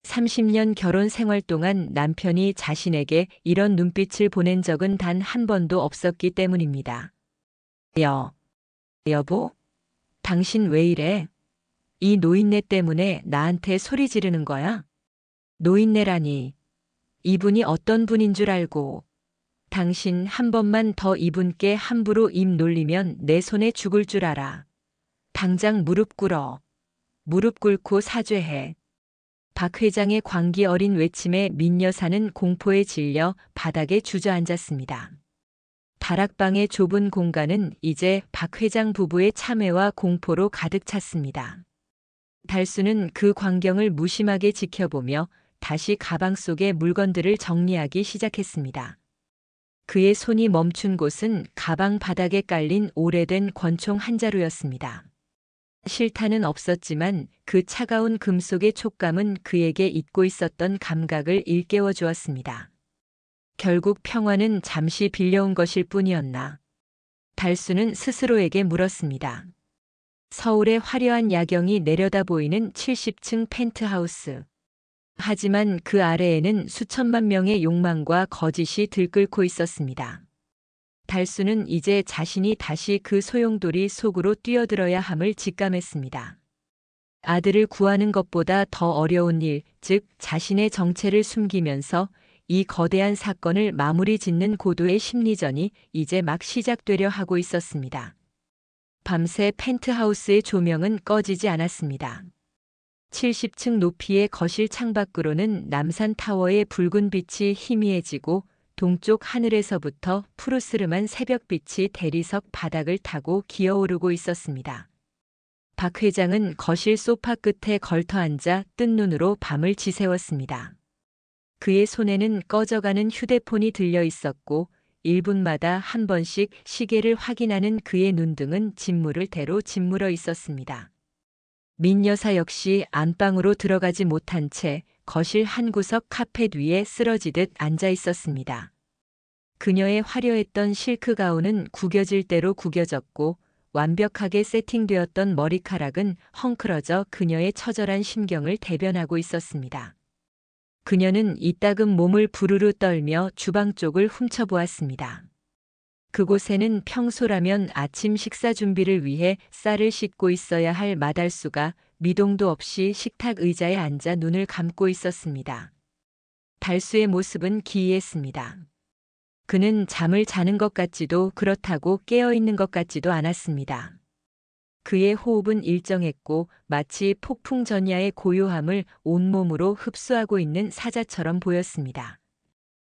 30년 결혼 생활 동안 남편이 자신에게 이런 눈빛을 보낸 적은 단 한 번도 없었기 때문입니다. 여보? 당신 왜 이래? 이 노인네 때문에 나한테 소리 지르는 거야? 노인네라니. 이분이 어떤 분인 줄 알고. 당신 한 번만 더 이분께 함부로 입 놀리면 내 손에 죽을 줄 알아. 당장 무릎 꿇어. 무릎 꿇고 사죄해. 박 회장의 광기 어린 외침에 민 여사는 공포에 질려 바닥에 주저앉았습니다. 다락방의 좁은 공간은 이제 박 회장 부부의 참회와 공포로 가득 찼습니다. 달수는 그 광경을 무심하게 지켜보며 다시 가방 속의 물건들을 정리하기 시작했습니다. 그의 손이 멈춘 곳은 가방 바닥에 깔린 오래된 권총 한 자루였습니다. 실탄은 없었지만 그 차가운 금속의 촉감은 그에게 잊고 있었던 감각을 일깨워 주었습니다. 결국 평화는 잠시 빌려온 것일 뿐이었나. 달수는 스스로에게 물었습니다. 서울의 화려한 야경이 내려다 보이는 70층 펜트하우스. 하지만 그 아래에는 수천만 명의 욕망과 거짓이 들끓고 있었습니다. 달수는 이제 자신이 다시 그 소용돌이 속으로 뛰어들어야 함을 직감했습니다. 아들을 구하는 것보다 더 어려운 일, 즉 자신의 정체를 숨기면서 이 거대한 사건을 마무리 짓는 고도의 심리전이 이제 막 시작되려 하고 있었습니다. 밤새 펜트하우스의 조명은 꺼지지 않았습니다. 70층 높이의 거실 창밖으로는 남산타워의 붉은 빛이 희미해지고 동쪽 하늘에서부터 푸르스름한 새벽빛이 대리석 바닥을 타고 기어오르고 있었습니다. 박 회장은 거실 소파 끝에 걸터앉아 뜬 눈으로 밤을 지새웠습니다. 그의 손에는 꺼져가는 휴대폰이 들려 있었고 1분마다 한 번씩 시계를 확인하는 그의 눈등은 진물을 대로 짓물어 있었습니다. 민 여사 역시 안방으로 들어가지 못한 채 거실 한 구석 카펫 위에 쓰러지듯 앉아 있었습니다. 그녀의 화려했던 실크 가운은 구겨질 대로 구겨졌고 완벽하게 세팅되었던 머리카락은 헝클어져 그녀의 처절한 심경을 대변하고 있었습니다. 그녀는 이따금 몸을 부르르 떨며 주방 쪽을 훔쳐보았습니다. 그곳에는 평소라면 아침 식사 준비를 위해 쌀을 씻고 있어야 할 마달수가 미동도 없이 식탁 의자에 앉아 눈을 감고 있었습니다. 달수의 모습은 기이했습니다. 그는 잠을 자는 것 같지도 그렇다고 깨어있는 것 같지도 않았습니다. 그의 호흡은 일정했고 마치 폭풍 전야의 고요함을 온몸으로 흡수하고 있는 사자처럼 보였습니다.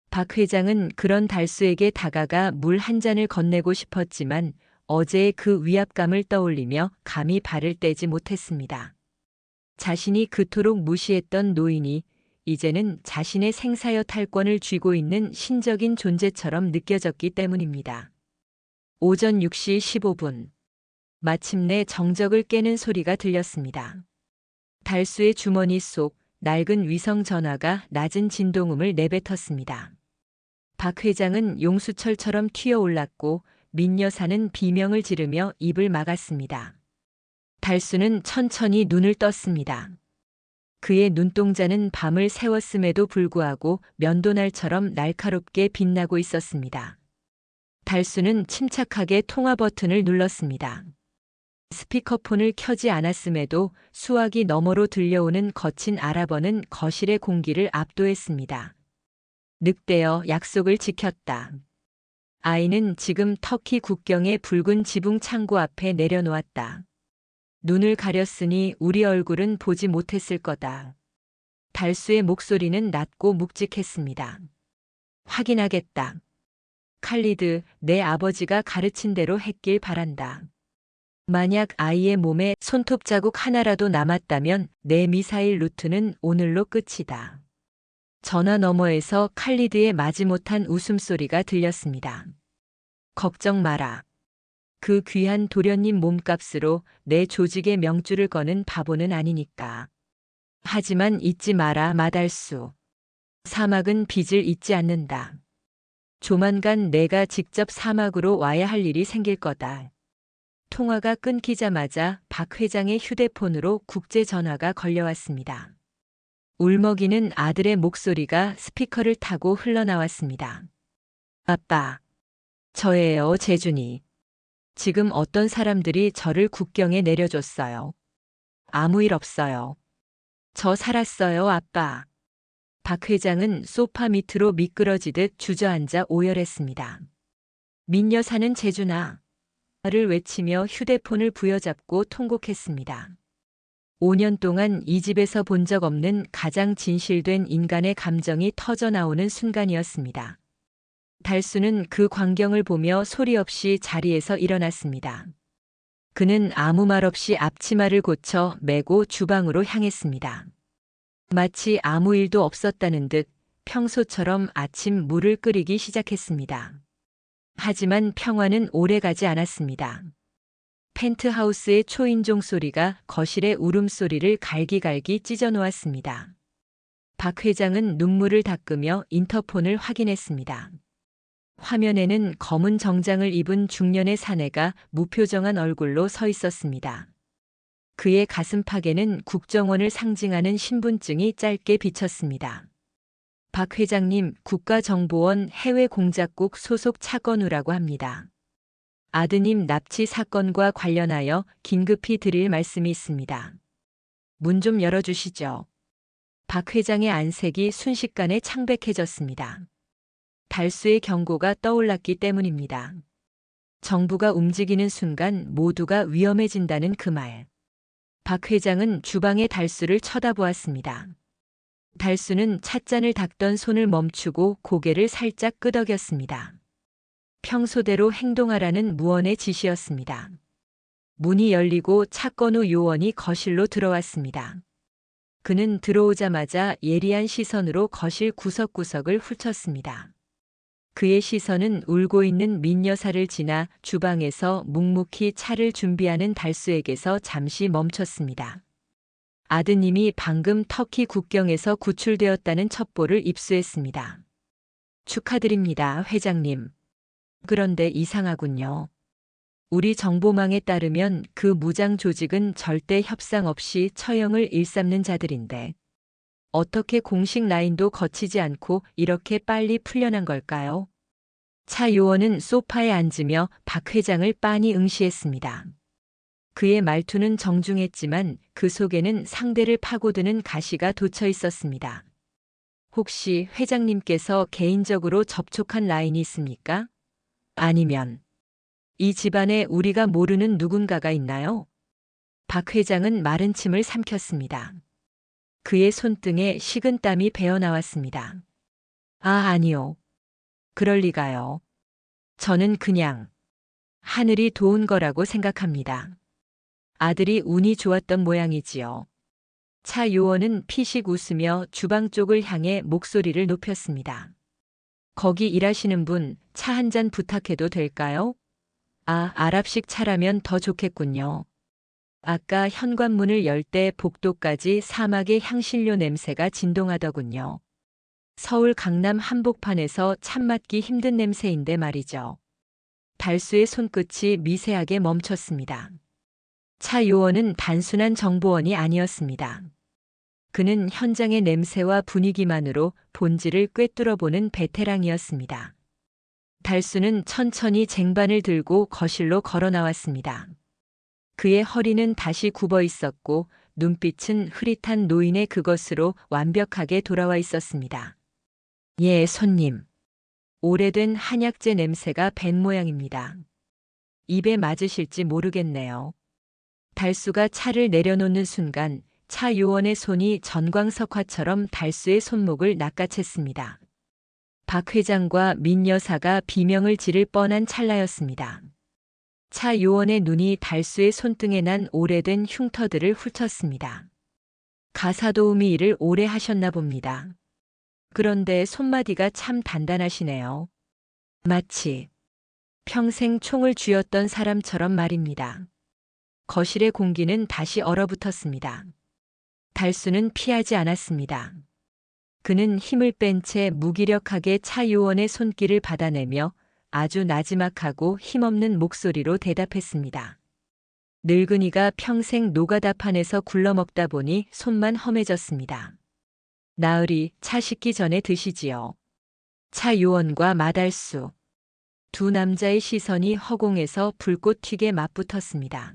박 회장은 그런 달수에게 다가가 물 한 잔을 건네고 싶었지만 어제의 그 위압감을 떠올리며 감히 발을 떼지 못했습니다. 자신이 그토록 무시했던 노인이 이제는 자신의 생사여 탈권을 쥐고 있는 신적인 존재처럼 느껴졌기 때문입니다. 오전 6시 15분. 마침내 정적을 깨는 소리가 들렸습니다. 달수의 주머니 속 낡은 위성 전화가 낮은 진동음을 내뱉었습니다. 박 회장은 용수철처럼 튀어올랐고 민 여사는 비명을 지르며 입을 막았습니다. 달수는 천천히 눈을 떴습니다. 그의 눈동자는 밤을 새웠음에도 불구하고 면도날처럼 날카롭게 빛나고 있었습니다. 달수는 침착하게 통화 버튼을 눌렀습니다. 스피커폰을 켜지 않았음에도 수화기 너머로 들려오는 거친 아랍어는 거실의 공기를 압도했습니다. 늑대여 약속을 지켰다. 아이는 지금 터키 국경의 붉은 지붕 창고 앞에 내려놓았다. 눈을 가렸으니 우리 얼굴은 보지 못했을 거다. 달수의 목소리는 낮고 묵직했습니다. 확인하겠다. 칼리드, 내 아버지가 가르친 대로 했길 바란다. 만약 아이의 몸에 손톱 자국 하나라도 남았다면 내 미사일 루트는 오늘로 끝이다. 전화 너머에서 칼리드의 마지못한 웃음소리가 들렸습니다. 걱정 마라. 그 귀한 도련님 몸값으로 내 조직의 명줄을 거는 바보는 아니니까. 하지만 잊지 마라, 마달수. 사막은 빚을 잊지 않는다. 조만간 내가 직접 사막으로 와야 할 일이 생길 거다. 통화가 끊기자마자 박 회장의 휴대폰으로 국제 전화가 걸려왔습니다. 울먹이는 아들의 목소리가 스피커를 타고 흘러나왔습니다. 아빠. 저예요, 재준이. 지금 어떤 사람들이 저를 국경에 내려줬어요. 아무 일 없어요. 저 살았어요, 아빠. 박 회장은 소파 밑으로 미끄러지듯 주저앉아 오열했습니다. 민 여사는 재준아. 를 외치며 휴대폰을 부여잡고 통곡했습니다. 5년 동안 이 집에서 본 적 없는 가장 진실된 인간의 감정이 터져나오는 순간이었습니다. 달수는 그 광경을 보며 소리 없이 자리에서 일어났습니다. 그는 아무 말 없이 앞치마를 고쳐 메고 주방으로 향했습니다. 마치 아무 일도 없었다는 듯 평소처럼 아침 물을 끓이기 시작했습니다. 하지만 평화는 오래가지 않았습니다. 펜트하우스의 초인종 소리가 거실의 울음소리를 갈기갈기 찢어놓았습니다. 박 회장은 눈물을 닦으며 인터폰을 확인했습니다. 화면에는 검은 정장을 입은 중년의 사내가 무표정한 얼굴로 서 있었습니다. 그의 가슴팍에는 국정원을 상징하는 신분증이 짧게 비쳤습니다. 박 회장님, 국가정보원 해외공작국 소속 차건우라고 합니다. 아드님 납치 사건과 관련하여 긴급히 드릴 말씀이 있습니다. 문 좀 열어주시죠. 박 회장의 안색이 순식간에 창백해졌습니다. 달수의 경고가 떠올랐기 때문입니다. 정부가 움직이는 순간 모두가 위험해진다는 그 말. 박 회장은 주방의 달수를 쳐다보았습니다. 달수는 찻잔을 닦던 손을 멈추고 고개를 살짝 끄덕였습니다. 평소대로 행동하라는 무언의 지시였습니다. 문이 열리고 차건우 요원이 거실로 들어왔습니다. 그는 들어오자마자 예리한 시선으로 거실 구석구석을 훑었습니다. 그의 시선은 울고 있는 민 여사를 지나 주방에서 묵묵히 차를 준비하는 달수에게서 잠시 멈췄습니다. 아드님이 방금 터키 국경에서 구출되었다는 첩보를 입수했습니다. 축하드립니다, 회장님. 그런데 이상하군요. 우리 정보망에 따르면 그 무장 조직은 절대 협상 없이 처형을 일삼는 자들인데 어떻게 공식 라인도 거치지 않고 이렇게 빨리 풀려난 걸까요? 차 요원은 소파에 앉으며 박 회장을 빤히 응시했습니다. 그의 말투는 정중했지만 그 속에는 상대를 파고드는 가시가 돋쳐 있었습니다. 혹시 회장님께서 개인적으로 접촉한 라인이 있습니까? 아니면 이 집안에 우리가 모르는 누군가가 있나요? 박 회장은 마른 침을 삼켰습니다. 그의 손등에 식은땀이 배어나왔습니다. 아니요. 그럴 리가요. 저는 그냥 하늘이 도운 거라고 생각합니다. 아들이 운이 좋았던 모양이지요. 차 요원은 피식 웃으며 주방 쪽을 향해 목소리를 높였습니다. 거기 일하시는 분, 차 한 잔 부탁해도 될까요? 아랍식 차라면 더 좋겠군요. 아까 현관문을 열 때 복도까지 사막의 향신료 냄새가 진동하더군요. 서울 강남 한복판에서 참 맡기 힘든 냄새인데 말이죠. 달수의 손끝이 미세하게 멈췄습니다. 차 요원은 단순한 정보원이 아니었습니다. 그는 현장의 냄새와 분위기만으로 본질을 꿰뚫어보는 베테랑이었습니다. 달수는 천천히 쟁반을 들고 거실로 걸어 나왔습니다. 그의 허리는 다시 굽어 있었고 눈빛은 흐릿한 노인의 그것으로 완벽하게 돌아와 있었습니다. 예, 손님. 오래된 한약재 냄새가 밴 모양입니다. 입에 맞으실지 모르겠네요. 달수가 차를 내려놓는 순간 차 요원의 손이 전광석화처럼 달수의 손목을 낚아챘습니다. 박 회장과 민 여사가 비명을 지를 뻔한 찰나였습니다. 차 요원의 눈이 달수의 손등에 난 오래된 흉터들을 훑었습니다. 가사도우미 일을 오래 하셨나 봅니다. 그런데 손마디가 참 단단하시네요. 마치 평생 총을 쥐었던 사람처럼 말입니다. 거실의 공기는 다시 얼어붙었습니다. 달수는 피하지 않았습니다. 그는 힘을 뺀 채 무기력하게 차 요원의 손길을 받아내며 아주 나지막하고 힘없는 목소리로 대답했습니다. 늙은이가 평생 노가다판에서 굴러먹다 보니 손만 험해졌습니다. 나으리, 차 식기 전에 드시지요. 차 요원과 마달수. 두 남자의 시선이 허공에서 불꽃 튀게 맞붙었습니다.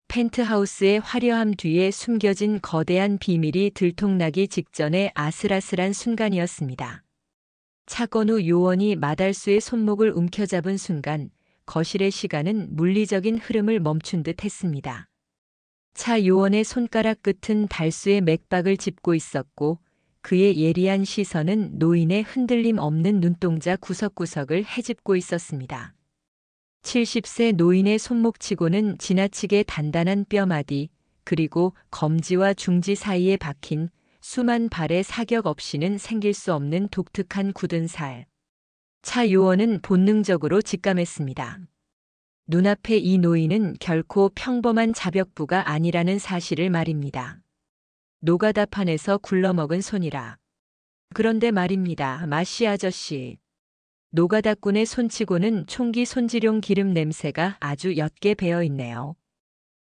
펜트하우스의 화려함 뒤에 숨겨진 거대한 비밀이 들통나기 직전의 아슬아슬한 순간이었습니다. 차건우 요원이 마달수의 손목을 움켜잡은 순간 거실의 시간은 물리적인 흐름을 멈춘 듯 했습니다. 차 요원의 손가락 끝은 달수의 맥박을 짚고 있었고 그의 예리한 시선은 노인의 흔들림 없는 눈동자 구석구석을 헤집고 있었습니다. 70세 노인의 손목치고는 지나치게 단단한 뼈마디, 그리고 검지와 중지 사이에 박힌 수만 발의 사격 없이는 생길 수 없는 독특한 굳은 살. 차 요원은 본능적으로 직감했습니다. 눈앞의 이 노인은 결코 평범한 자벽부가 아니라는 사실을 말입니다. 노가다판에서 굴러먹은 손이라. 그런데 말입니다, 마씨 아저씨. 노가다꾼의 손치고는 총기 손질용 기름 냄새가 아주 옅게 배어 있네요.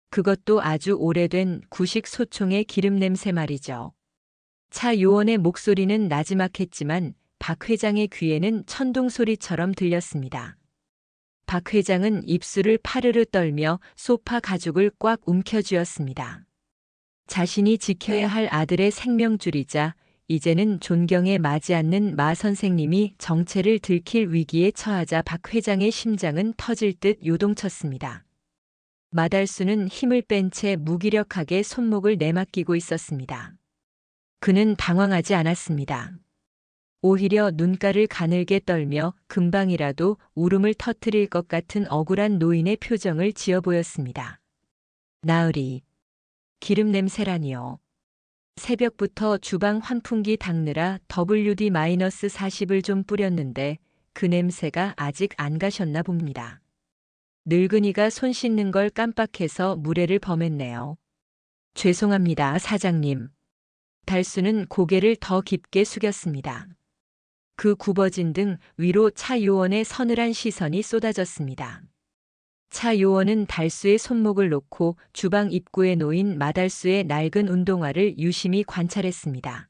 그것도 아주 오래된 구식 소총의 기름 냄새 말이죠. 차 요원의 목소리는 나지막했지만 박 회장의 귀에는 천둥 소리처럼 들렸습니다. 박 회장은 입술을 파르르 떨며 소파 가죽을 꽉 움켜쥐었습니다. 자신이 지켜야 할 아들의 생명줄이자 이제는 존경에 마지 않는 마 선생님이 정체를 들킬 위기에 처하자 박 회장의 심장은 터질 듯 요동쳤습니다. 마달수는 힘을 뺀 채 무기력하게 손목을 내맡기고 있었습니다. 그는 당황하지 않았습니다. 오히려 눈가를 가늘게 떨며 금방이라도 울음을 터뜨릴 것 같은 억울한 노인의 표정을 지어 보였습니다. 나으리, 기름 냄새라니요. 새벽부터 주방 환풍기 닦느라 WD-40을 좀 뿌렸는데 그 냄새가 아직 안 가셨나 봅니다. 늙은이가 손 씻는 걸 깜빡해서 무례를 범했네요. 죄송합니다, 사장님. 달수는 고개를 더 깊게 숙였습니다. 그 굽어진 등 위로 차 요원의 서늘한 시선이 쏟아졌습니다. 차 요원은 달수의 손목을 놓고 주방 입구에 놓인 마달수의 낡은 운동화를 유심히 관찰했습니다.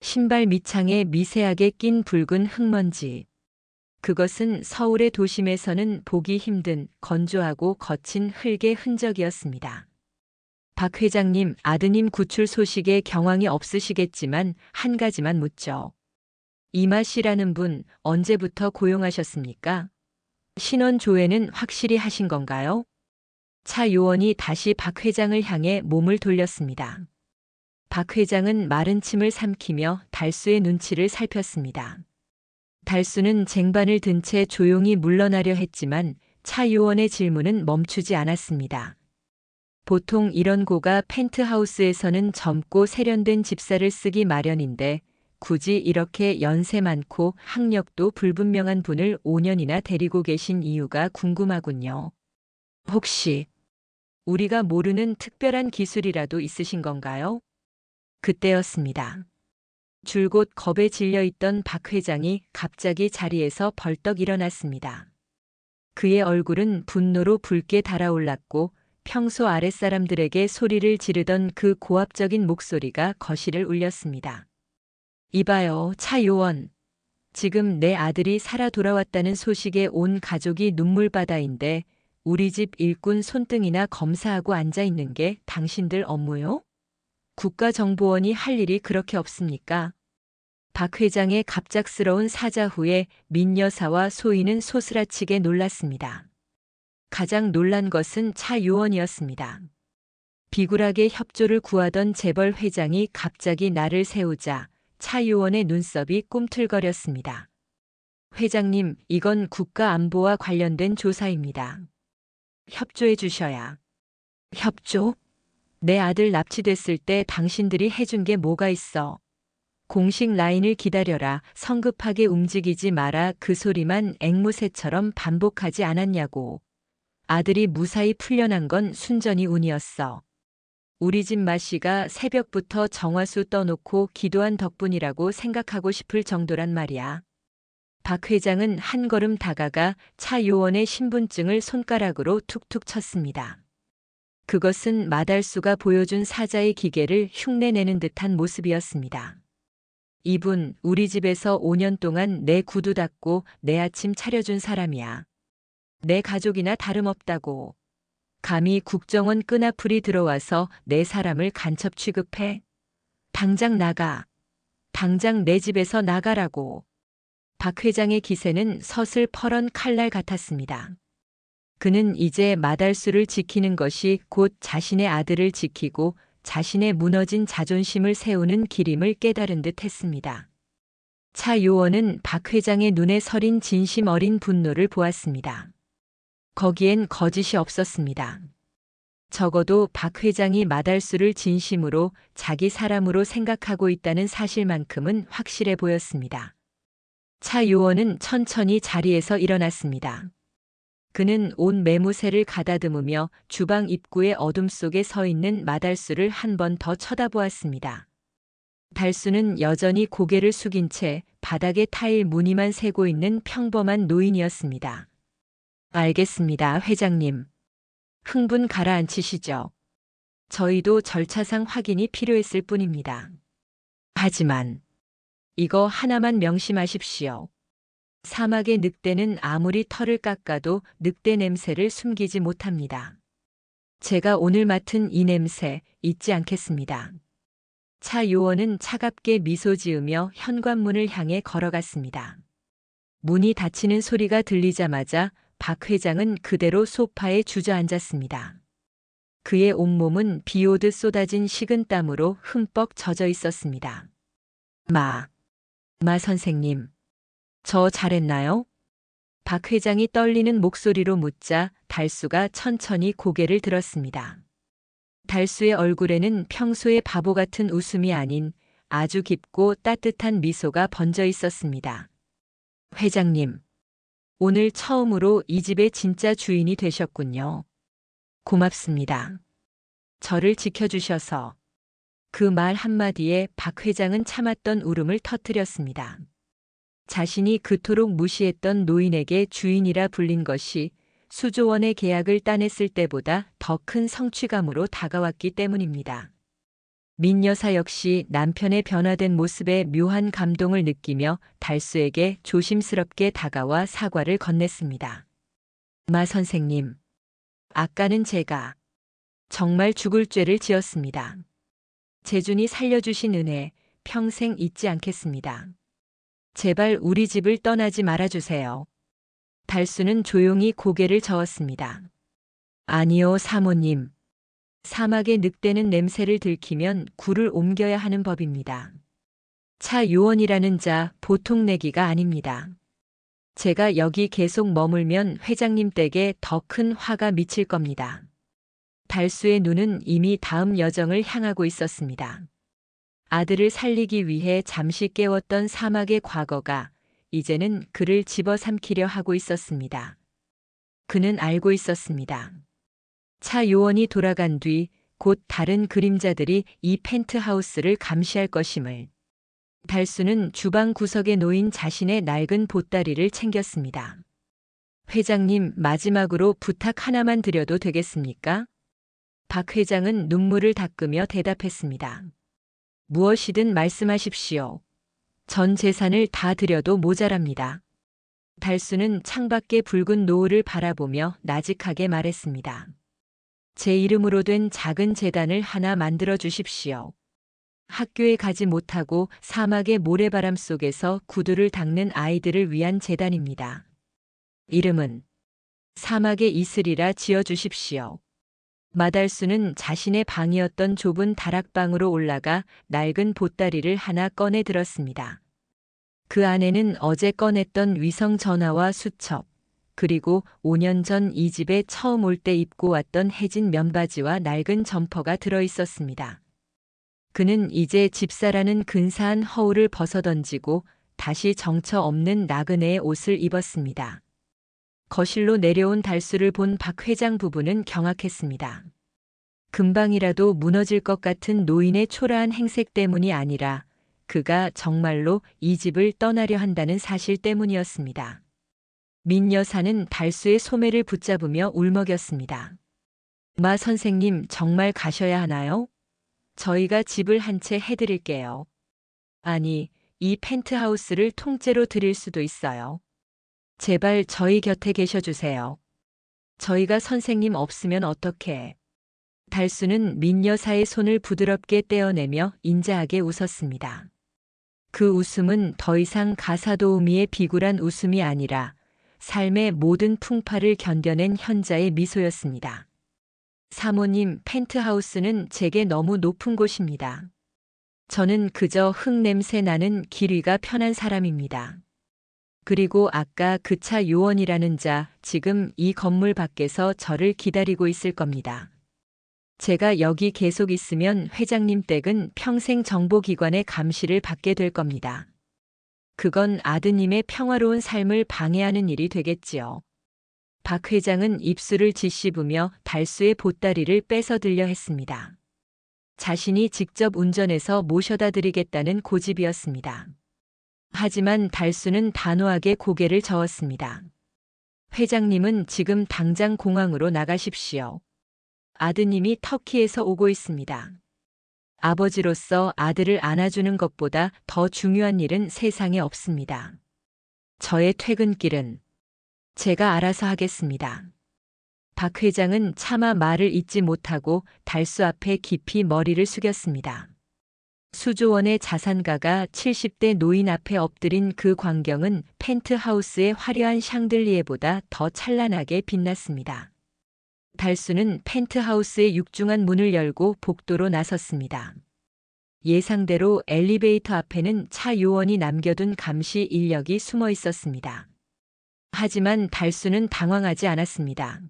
신발 밑창에 미세하게 낀 붉은 흙먼지. 그것은 서울의 도심에서는 보기 힘든 건조하고 거친 흙의 흔적이었습니다. 박 회장님, 아드님 구출 소식에 경황이 없으시겠지만 한 가지만 묻죠. 이마 씨라는 분 언제부터 고용하셨습니까? 신원 조회는 확실히 하신 건가요? 차 요원이 다시 박 회장을 향해 몸을 돌렸습니다. 박 회장은 마른 침을 삼키며 달수의 눈치를 살폈습니다. 달수는 쟁반을 든 채 조용히 물러나려 했지만 차 요원의 질문은 멈추지 않았습니다. 보통 이런 고가 펜트하우스에서는 젊고 세련된 집사를 쓰기 마련인데 굳이 이렇게 연세 많고 학력도 불분명한 분을 5년이나 데리고 계신 이유가 궁금하군요. 혹시 우리가 모르는 특별한 기술이라도 있으신 건가요? 그때였습니다. 줄곧 겁에 질려 있던 박 회장이 갑자기 자리에서 벌떡 일어났습니다. 그의 얼굴은 분노로 붉게 달아올랐고 평소 아랫사람들에게 소리를 지르던 그 고압적인 목소리가 거실을 울렸습니다. 이봐요, 차 요원. 지금 내 아들이 살아 돌아왔다는 소식에 온 가족이 눈물바다인데 우리 집 일꾼 손등이나 검사하고 앉아 있는 게 당신들 업무요? 국가정보원이 할 일이 그렇게 없습니까? 박 회장의 갑작스러운 사자 후에 민 여사와 소인은 소스라치게 놀랐습니다. 가장 놀란 것은 차 요원이었습니다. 비굴하게 협조를 구하던 재벌 회장이 갑자기 날을 세우자 차 요원의 눈썹이 꿈틀거렸습니다. 회장님, 이건 국가안보와 관련된 조사입니다. 협조해 주셔야. 협조? 내 아들 납치됐을 때 당신들이 해준 게 뭐가 있어? 공식 라인을 기다려라. 성급하게 움직이지 마라. 그 소리만 앵무새처럼 반복하지 않았냐고. 아들이 무사히 풀려난 건 순전히 운이었어. 우리 집 마씨가 새벽부터 정화수 떠놓고 기도한 덕분이라고 생각하고 싶을 정도란 말이야. 박 회장은 한 걸음 다가가 차 요원의 신분증을 손가락으로 툭툭 쳤습니다. 그것은 마달수가 보여준 사자의 기계를 흉내내는 듯한 모습이었습니다. 이분 우리 집에서 5년 동안 내 구두 닦고 내 아침 차려준 사람이야. 내 가족이나 다름없다고. 감히 국정원 끈앞풀이 들어와서 내 사람을 간첩 취급해? 당장 나가. 당장 내 집에서 나가라고. 박 회장의 기세는 서슬퍼런 칼날 같았습니다. 그는 이제 마달수를 지키는 것이 곧 자신의 아들을 지키고 자신의 무너진 자존심을 세우는 길임을 깨달은 듯 했습니다. 차 요원은 박 회장의 눈에 서린 진심 어린 분노를 보았습니다. 거기엔 거짓이 없었습니다. 적어도 박 회장이 마달수를 진심으로 자기 사람으로 생각하고 있다는 사실만큼은 확실해 보였습니다. 차 요원은 천천히 자리에서 일어났습니다. 그는 온 매무새를 가다듬으며 주방 입구의 어둠 속에 서 있는 마달수를 한 번 더 쳐다보았습니다. 달수는 여전히 고개를 숙인 채 바닥에 타일 무늬만 세고 있는 평범한 노인이었습니다. 알겠습니다, 회장님. 흥분 가라앉히시죠. 저희도 절차상 확인이 필요했을 뿐입니다. 하지만 이거 하나만 명심하십시오. 사막의 늑대는 아무리 털을 깎아도 늑대 냄새를 숨기지 못합니다. 제가 오늘 맡은 이 냄새 잊지 않겠습니다. 차 요원은 차갑게 미소 지으며 현관문을 향해 걸어갔습니다. 문이 닫히는 소리가 들리자마자 박 회장은 그대로 소파에 주저앉았습니다. 그의 온몸은 비 오듯 쏟아진 식은땀으로 흠뻑 젖어 있었습니다. 마 선생님. 저 잘했나요? 박 회장이 떨리는 목소리로 묻자 달수가 천천히 고개를 들었습니다. 달수의 얼굴에는 평소의 바보 같은 웃음이 아닌 아주 깊고 따뜻한 미소가 번져 있었습니다. 회장님, 오늘 처음으로 이 집의 진짜 주인이 되셨군요. 고맙습니다. 저를 지켜주셔서. 그 말 한마디에 박 회장은 참았던 울음을 터뜨렸습니다. 자신이 그토록 무시했던 노인에게 주인이라 불린 것이 수조 원의 계약을 따냈을 때보다 더 큰 성취감으로 다가왔기 때문입니다. 민 여사 역시 남편의 변화된 모습에 묘한 감동을 느끼며 달수에게 조심스럽게 다가와 사과를 건넸습니다. 마 선생님, 아까는 제가 정말 죽을 죄를 지었습니다. 재준이 살려주신 은혜 평생 잊지 않겠습니다. 제발 우리 집을 떠나지 말아주세요. 달수는 조용히 고개를 저었습니다. 아니요, 사모님. 사막의 늑대는 냄새를 들키면 굴을 옮겨야 하는 법입니다. 차 요원이라는 자 보통 내기가 아닙니다. 제가 여기 계속 머물면 회장님 댁에 더 큰 화가 미칠 겁니다. 달수의 눈은 이미 다음 여정을 향하고 있었습니다. 아들을 살리기 위해 잠시 깨웠던 사막의 과거가 이제는 그를 집어삼키려 하고 있었습니다. 그는 알고 있었습니다. 차 요원이 돌아간 뒤 곧 다른 그림자들이 이 펜트하우스를 감시할 것임을. 달수는 주방 구석에 놓인 자신의 낡은 보따리를 챙겼습니다. 회장님, 마지막으로 부탁 하나만 드려도 되겠습니까? 박 회장은 눈물을 닦으며 대답했습니다. 무엇이든 말씀하십시오. 전 재산을 다 드려도 모자랍니다. 달수는 창밖의 붉은 노을을 바라보며 나직하게 말했습니다. 제 이름으로 된 작은 재단을 하나 만들어 주십시오. 학교에 가지 못하고 사막의 모래바람 속에서 구두를 닦는 아이들을 위한 재단입니다. 이름은 사막의 이슬이라 지어 주십시오. 마달수는 자신의 방이었던 좁은 다락방으로 올라가 낡은 보따리를 하나 꺼내 들었습니다. 그 안에는 어제 꺼냈던 위성 전화와 수첩, 그리고 5년 전 이 집에 처음 올 때 입고 왔던 해진 면바지와 낡은 점퍼가 들어 있었습니다. 그는 이제 집사라는 근사한 허울을 벗어던지고 다시 정처 없는 나그네의 옷을 입었습니다. 거실로 내려온 달수를 본 박 회장 부부는 경악했습니다. 금방이라도 무너질 것 같은 노인의 초라한 행색 때문이 아니라 그가 정말로 이 집을 떠나려 한다는 사실 때문이었습니다. 민 여사는 달수의 소매를 붙잡으며 울먹였습니다. 마 선생님, 정말 가셔야 하나요? 저희가 집을 한 채 해드릴게요. 아니, 이 펜트하우스를 통째로 드릴 수도 있어요. 제발 저희 곁에 계셔주세요. 저희가 선생님 없으면 어떡해. 달수는 민 여사의 손을 부드럽게 떼어내며 인자하게 웃었습니다. 그 웃음은 더 이상 가사도우미의 비굴한 웃음이 아니라 삶의 모든 풍파를 견뎌낸 현자의 미소였습니다. 사모님, 펜트하우스는 제게 너무 높은 곳입니다. 저는 그저 흙냄새 나는 길 위가 편한 사람입니다. 그리고 아까 그 차 요원이라는 자 지금 이 건물 밖에서 저를 기다리고 있을 겁니다. 제가 여기 계속 있으면 회장님 댁은 평생 정보기관의 감시를 받게 될 겁니다. 그건 아드님의 평화로운 삶을 방해하는 일이 되겠지요. 박 회장은 입술을 짓씹으며 달수의 보따리를 뺏어들려 했습니다. 자신이 직접 운전해서 모셔다 드리겠다는 고집이었습니다. 하지만 달수는 단호하게 고개를 저었습니다. 회장님은 지금 당장 공항으로 나가십시오. 아드님이 터키에서 오고 있습니다. 아버지로서 아들을 안아주는 것보다 더 중요한 일은 세상에 없습니다. 저의 퇴근길은 제가 알아서 하겠습니다. 박 회장은 차마 말을 잇지 못하고 달수 앞에 깊이 머리를 숙였습니다. 수조원의 자산가가 70대 노인 앞에 엎드린 그 광경은 펜트하우스의 화려한 샹들리에보다 더 찬란하게 빛났습니다. 달수는 펜트하우스의 육중한 문을 열고 복도로 나섰습니다. 예상대로 엘리베이터 앞에는 차 요원이 남겨둔 감시 인력이 숨어 있었습니다. 하지만 달수는 당황하지 않았습니다.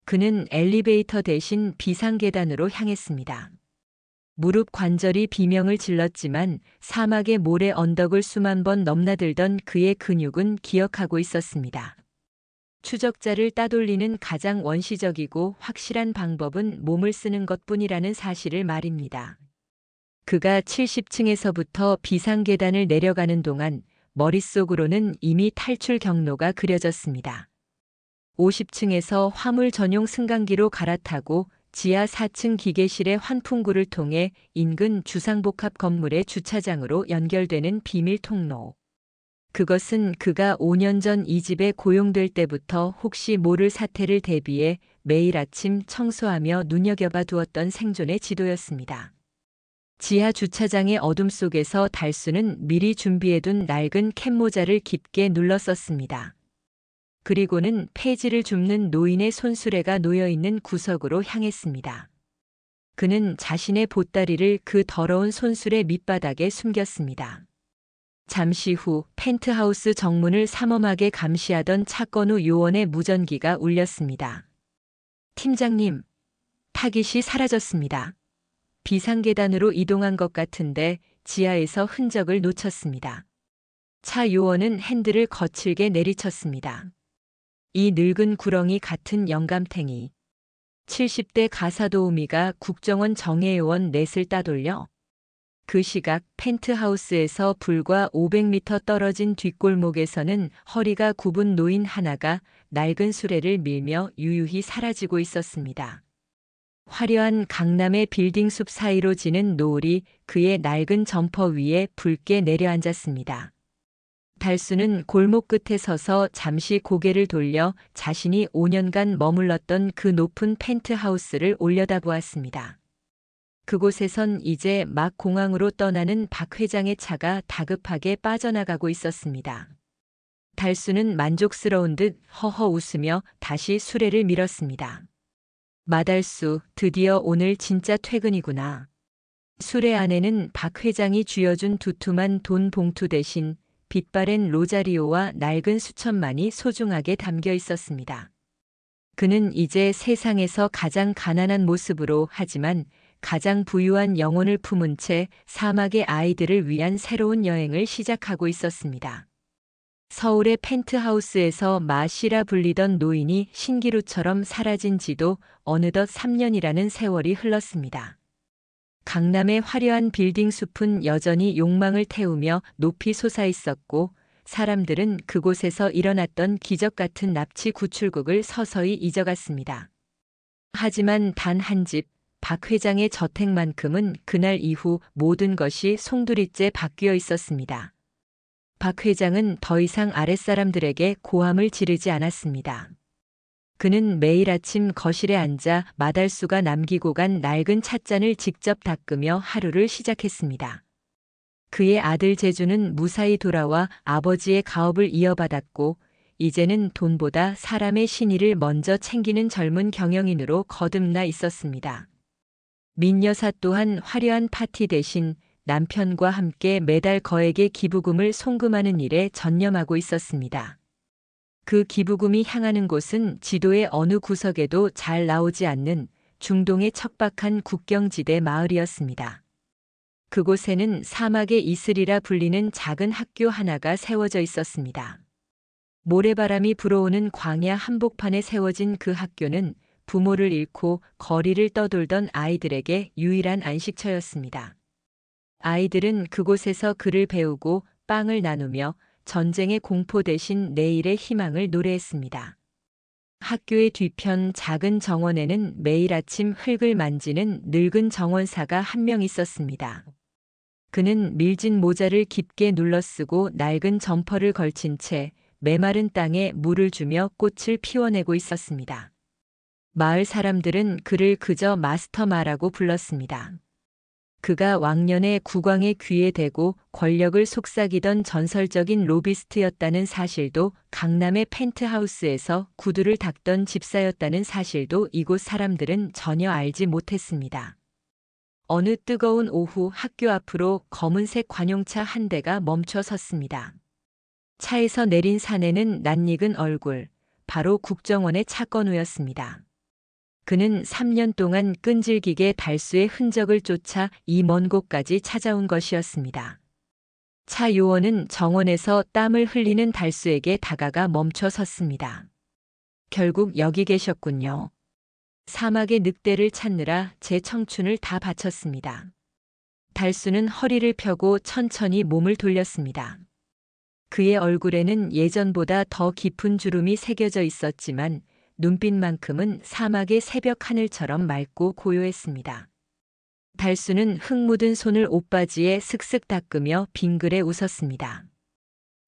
그는 엘리베이터 대신 비상계단으로 향했습니다. 무릎 관절이 비명을 질렀지만 사막의 모래 언덕을 수만 번 넘나들던 그의 근육은 기억하고 있었습니다. 추적자를 따돌리는 가장 원시적이고 확실한 방법은 몸을 쓰는 것뿐이라는 사실을 말입니다. 그가 70층에서부터 비상계단을 내려가는 동안 머릿속으로는 이미 탈출 경로가 그려졌습니다. 50층에서 화물 전용 승강기로 갈아타고 지하 4층 기계실의 환풍구를 통해 인근 주상복합 건물의 주차장으로 연결되는 비밀 통로. 그것은 그가 5년 전 이 집에 고용될 때부터 혹시 모를 사태를 대비해 매일 아침 청소하며 눈여겨봐 두었던 생존의 지도였습니다. 지하 주차장의 어둠 속에서 달수는 미리 준비해둔 낡은 캡모자를 깊게 눌렀었습니다. 그리고는 폐지를 줍는 노인의 손수레가 놓여있는 구석으로 향했습니다. 그는 자신의 보따리를 그 더러운 손수레 밑바닥에 숨겼습니다. 잠시 후 펜트하우스 정문을 삼엄하게 감시하던 차건우 요원의 무전기가 울렸습니다. 팀장님, 타깃이 사라졌습니다. 비상계단으로 이동한 것 같은데 지하에서 흔적을 놓쳤습니다. 차 요원은 핸들을 거칠게 내리쳤습니다. 이 늙은 구렁이 같은 영감탱이. 70대 가사도우미가 국정원 정예요원 넷을 따돌려. 그 시각 펜트하우스에서 불과 500m 떨어진 뒷골목에서는 허리가 굽은 노인 하나가 낡은 수레를 밀며 유유히 사라지고 있었습니다. 화려한 강남의 빌딩 숲 사이로 지는 노을이 그의 낡은 점퍼 위에 붉게 내려앉았습니다. 달수는 골목 끝에 서서 잠시 고개를 돌려 자신이 5년간 머물렀던 그 높은 펜트하우스를 올려다보았습니다. 그곳에선 이제 막 공항으로 떠나는 박 회장의 차가 다급하게 빠져나가고 있었습니다. 달수는 만족스러운 듯 허허 웃으며 다시 수레를 밀었습니다. 마달수, 드디어 오늘 진짜 퇴근이구나. 수레 안에는 박 회장이 쥐어준 두툼한 돈 봉투 대신 빛바랜 로자리오와 낡은 수천만이 소중하게 담겨 있었습니다. 그는 이제 세상에서 가장 가난한 모습으로 하지만 가장 부유한 영혼을 품은 채 사막의 아이들을 위한 새로운 여행을 시작하고 있었습니다. 서울의 펜트하우스에서 마씨라 불리던 노인이 신기루처럼 사라진 지도 어느덧 3년이라는 세월이 흘렀습니다. 강남의 화려한 빌딩 숲은 여전히 욕망을 태우며 높이 솟아 있었고 사람들은 그곳에서 일어났던 기적 같은 납치 구출국을 서서히 잊어갔습니다. 하지만 단 한 집, 박 회장의 저택만큼은 그날 이후 모든 것이 송두리째 바뀌어 있었습니다. 박 회장은 더 이상 아랫사람들에게 고함을 지르지 않았습니다. 그는 매일 아침 거실에 앉아 마달수가 남기고 간 낡은 찻잔을 직접 닦으며 하루를 시작했습니다. 그의 아들 재주는 무사히 돌아와 아버지의 가업을 이어받았고 이제는 돈보다 사람의 신의를 먼저 챙기는 젊은 경영인으로 거듭나 있었습니다. 민 여사 또한 화려한 파티 대신 남편과 함께 매달 거액의 기부금을 송금하는 일에 전념하고 있었습니다. 그 기부금이 향하는 곳은 지도의 어느 구석에도 잘 나오지 않는 중동의 척박한 국경지대 마을이었습니다. 그곳에는 사막의 이슬이라 불리는 작은 학교 하나가 세워져 있었습니다. 모래바람이 불어오는 광야 한복판에 세워진 그 학교는 부모를 잃고 거리를 떠돌던 아이들에게 유일한 안식처였습니다. 아이들은 그곳에서 글을 배우고 빵을 나누며 전쟁의 공포 대신 내일의 희망을 노래했습니다. 학교의 뒤편 작은 정원에는 매일 아침 흙을 만지는 늙은 정원사가 한 명 있었습니다. 그는 밀진 모자를 깊게 눌러쓰고 낡은 점퍼를 걸친 채 메마른 땅에 물을 주며 꽃을 피워내고 있었습니다. 마을 사람들은 그를 그저 마스터마라고 불렀습니다. 그가 왕년에 국왕의 귀에 대고 권력을 속삭이던 전설적인 로비스트였다는 사실도 강남의 펜트하우스에서 구두를 닦던 집사였다는 사실도 이곳 사람들은 전혀 알지 못했습니다. 어느 뜨거운 오후 학교 앞으로 검은색 관용차 한 대가 멈춰 섰습니다. 차에서 내린 사내는 낯익은 얼굴, 바로 국정원의 차건우였습니다. 그는 3년 동안 끈질기게 달수의 흔적을 쫓아 이 먼 곳까지 찾아온 것이었습니다. 차 요원은 정원에서 땀을 흘리는 달수에게 다가가 멈춰 섰습니다. 결국 여기 계셨군요. 사막의 늑대를 찾느라 제 청춘을 다 바쳤습니다. 달수는 허리를 펴고 천천히 몸을 돌렸습니다. 그의 얼굴에는 예전보다 더 깊은 주름이 새겨져 있었지만 눈빛만큼은 사막의 새벽 하늘처럼 맑고 고요했습니다. 달수는 흙 묻은 손을 옷바지에 슥슥 닦으며 빙그레 웃었습니다.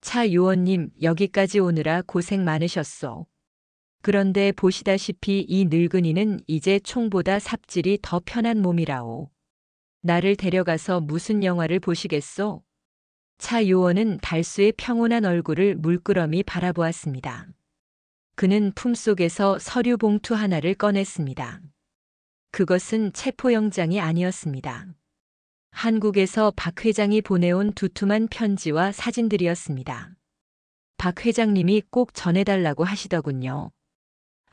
차 요원님, 여기까지 오느라 고생 많으셨소. 그런데 보시다시피 이 늙은이는 이제 총보다 삽질이 더 편한 몸이라오. 나를 데려가서 무슨 영화를 보시겠소? 차 요원은 달수의 평온한 얼굴을 물끄러미 바라보았습니다. 그는 품속에서 서류 봉투 하나를 꺼냈습니다. 그것은 체포영장이 아니었습니다. 한국에서 박 회장이 보내온 두툼한 편지와 사진들이었습니다. 박 회장님이 꼭 전해달라고 하시더군요.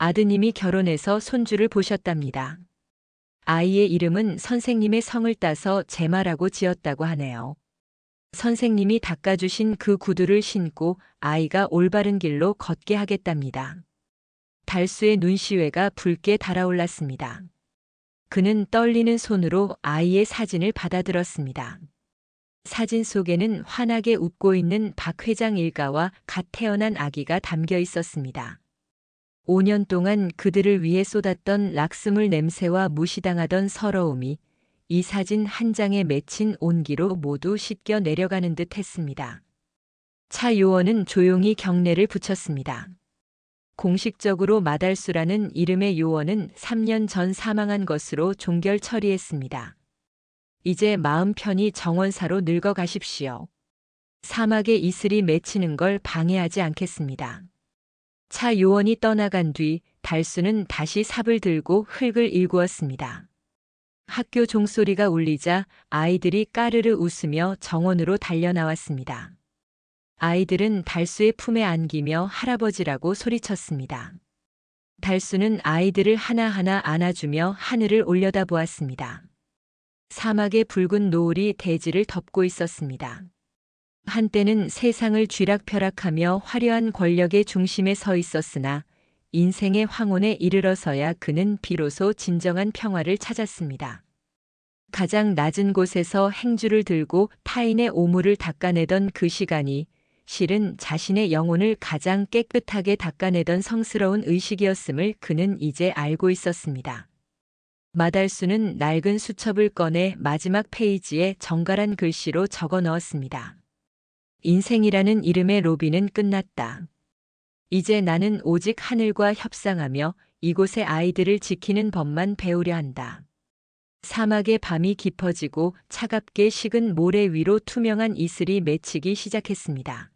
아드님이 결혼해서 손주를 보셨답니다. 아이의 이름은 선생님의 성을 따서 제마라고 지었다고 하네요. 선생님이 닦아주신 그 구두를 신고 아이가 올바른 길로 걷게 하겠답니다. 달수의 눈시회가 붉게 달아올랐습니다. 그는 떨리는 손으로 아이의 사진을 받아들었습니다. 사진 속에는 환하게 웃고 있는 박 회장 일가와 갓 태어난 아기가 담겨 있었습니다. 5년 동안 그들을 위해 쏟았던 락스물 냄새와 무시당하던 서러움이 이 사진 한 장에 맺힌 온기로 모두 씻겨 내려가는 듯 했습니다. 차 요원은 조용히 경례를 붙였습니다. 공식적으로 마달수라는 이름의 요원은 3년 전 사망한 것으로 종결 처리했습니다. 이제 마음 편히 정원사로 늙어가십시오. 사막에 이슬이 맺히는 걸 방해하지 않겠습니다. 차 요원이 떠나간 뒤 달수는 다시 삽을 들고 흙을 일구었습니다. 학교 종소리가 울리자 아이들이 까르르 웃으며 정원으로 달려나왔습니다. 아이들은 달수의 품에 안기며 할아버지라고 소리쳤습니다. 달수는 아이들을 하나하나 안아주며 하늘을 올려다보았습니다. 사막의 붉은 노을이 대지를 덮고 있었습니다. 한때는 세상을 쥐락펴락하며 화려한 권력의 중심에 서 있었으나 인생의 황혼에 이르러서야 그는 비로소 진정한 평화를 찾았습니다. 가장 낮은 곳에서 행주를 들고 타인의 오물을 닦아내던 그 시간이 실은 자신의 영혼을 가장 깨끗하게 닦아내던 성스러운 의식이었음을 그는 이제 알고 있었습니다. 마달수는 낡은 수첩을 꺼내 마지막 페이지에 정갈한 글씨로 적어 넣었습니다. 인생이라는 이름의 로비는 끝났다. 이제 나는 오직 하늘과 협상하며 이곳의 아이들을 지키는 법만 배우려 한다. 사막의 밤이 깊어지고 차갑게 식은 모래 위로 투명한 이슬이 맺히기 시작했습니다.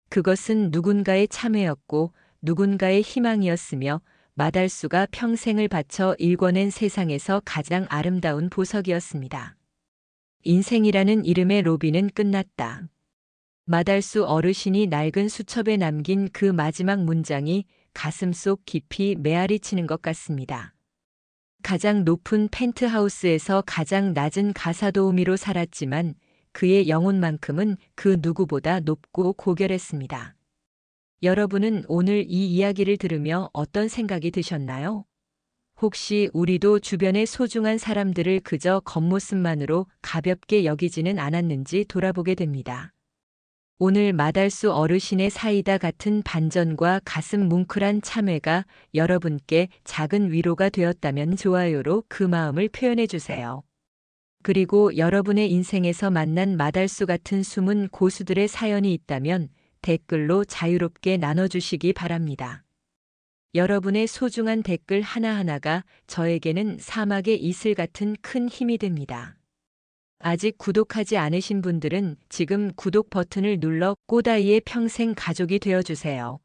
그것은 누군가의 참회였고 누군가의 희망이었으며 마달수가 평생을 바쳐 일궈낸 세상에서 가장 아름다운 보석이었습니다. 인생이라는 이름의 로비는 끝났다. 마달수 어르신이 낡은 수첩에 남긴 그 마지막 문장이 가슴속 깊이 메아리 치는 것 같습니다. 가장 높은 펜트하우스에서 가장 낮은 가사도우미로 살았지만 그의 영혼만큼은 그 누구보다 높고 고결했습니다. 여러분은 오늘 이 이야기를 들으며 어떤 생각이 드셨나요? 혹시 우리도 주변의 소중한 사람들을 그저 겉모습만으로 가볍게 여기지는 않았는지 돌아보게 됩니다. 오늘 마달수 어르신의 사이다 같은 반전과 가슴 뭉클한 참회가 여러분께 작은 위로가 되었다면 좋아요로 그 마음을 표현해 주세요. 그리고 여러분의 인생에서 만난 마달수 같은 숨은 고수들의 사연이 있다면 댓글로 자유롭게 나눠주시기 바랍니다. 여러분의 소중한 댓글 하나하나가 저에게는 사막의 이슬 같은 큰 힘이 됩니다. 아직 구독하지 않으신 분들은 지금 구독 버튼을 눌러 꼬다이의 평생 가족이 되어주세요.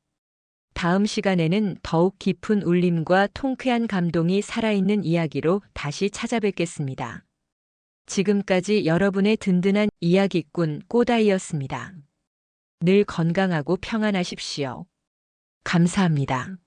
다음 시간에는 더욱 깊은 울림과 통쾌한 감동이 살아있는 이야기로 다시 찾아뵙겠습니다. 지금까지 여러분의 든든한 이야기꾼 꼬다이였습니다. 늘 건강하고 평안하십시오. 감사합니다.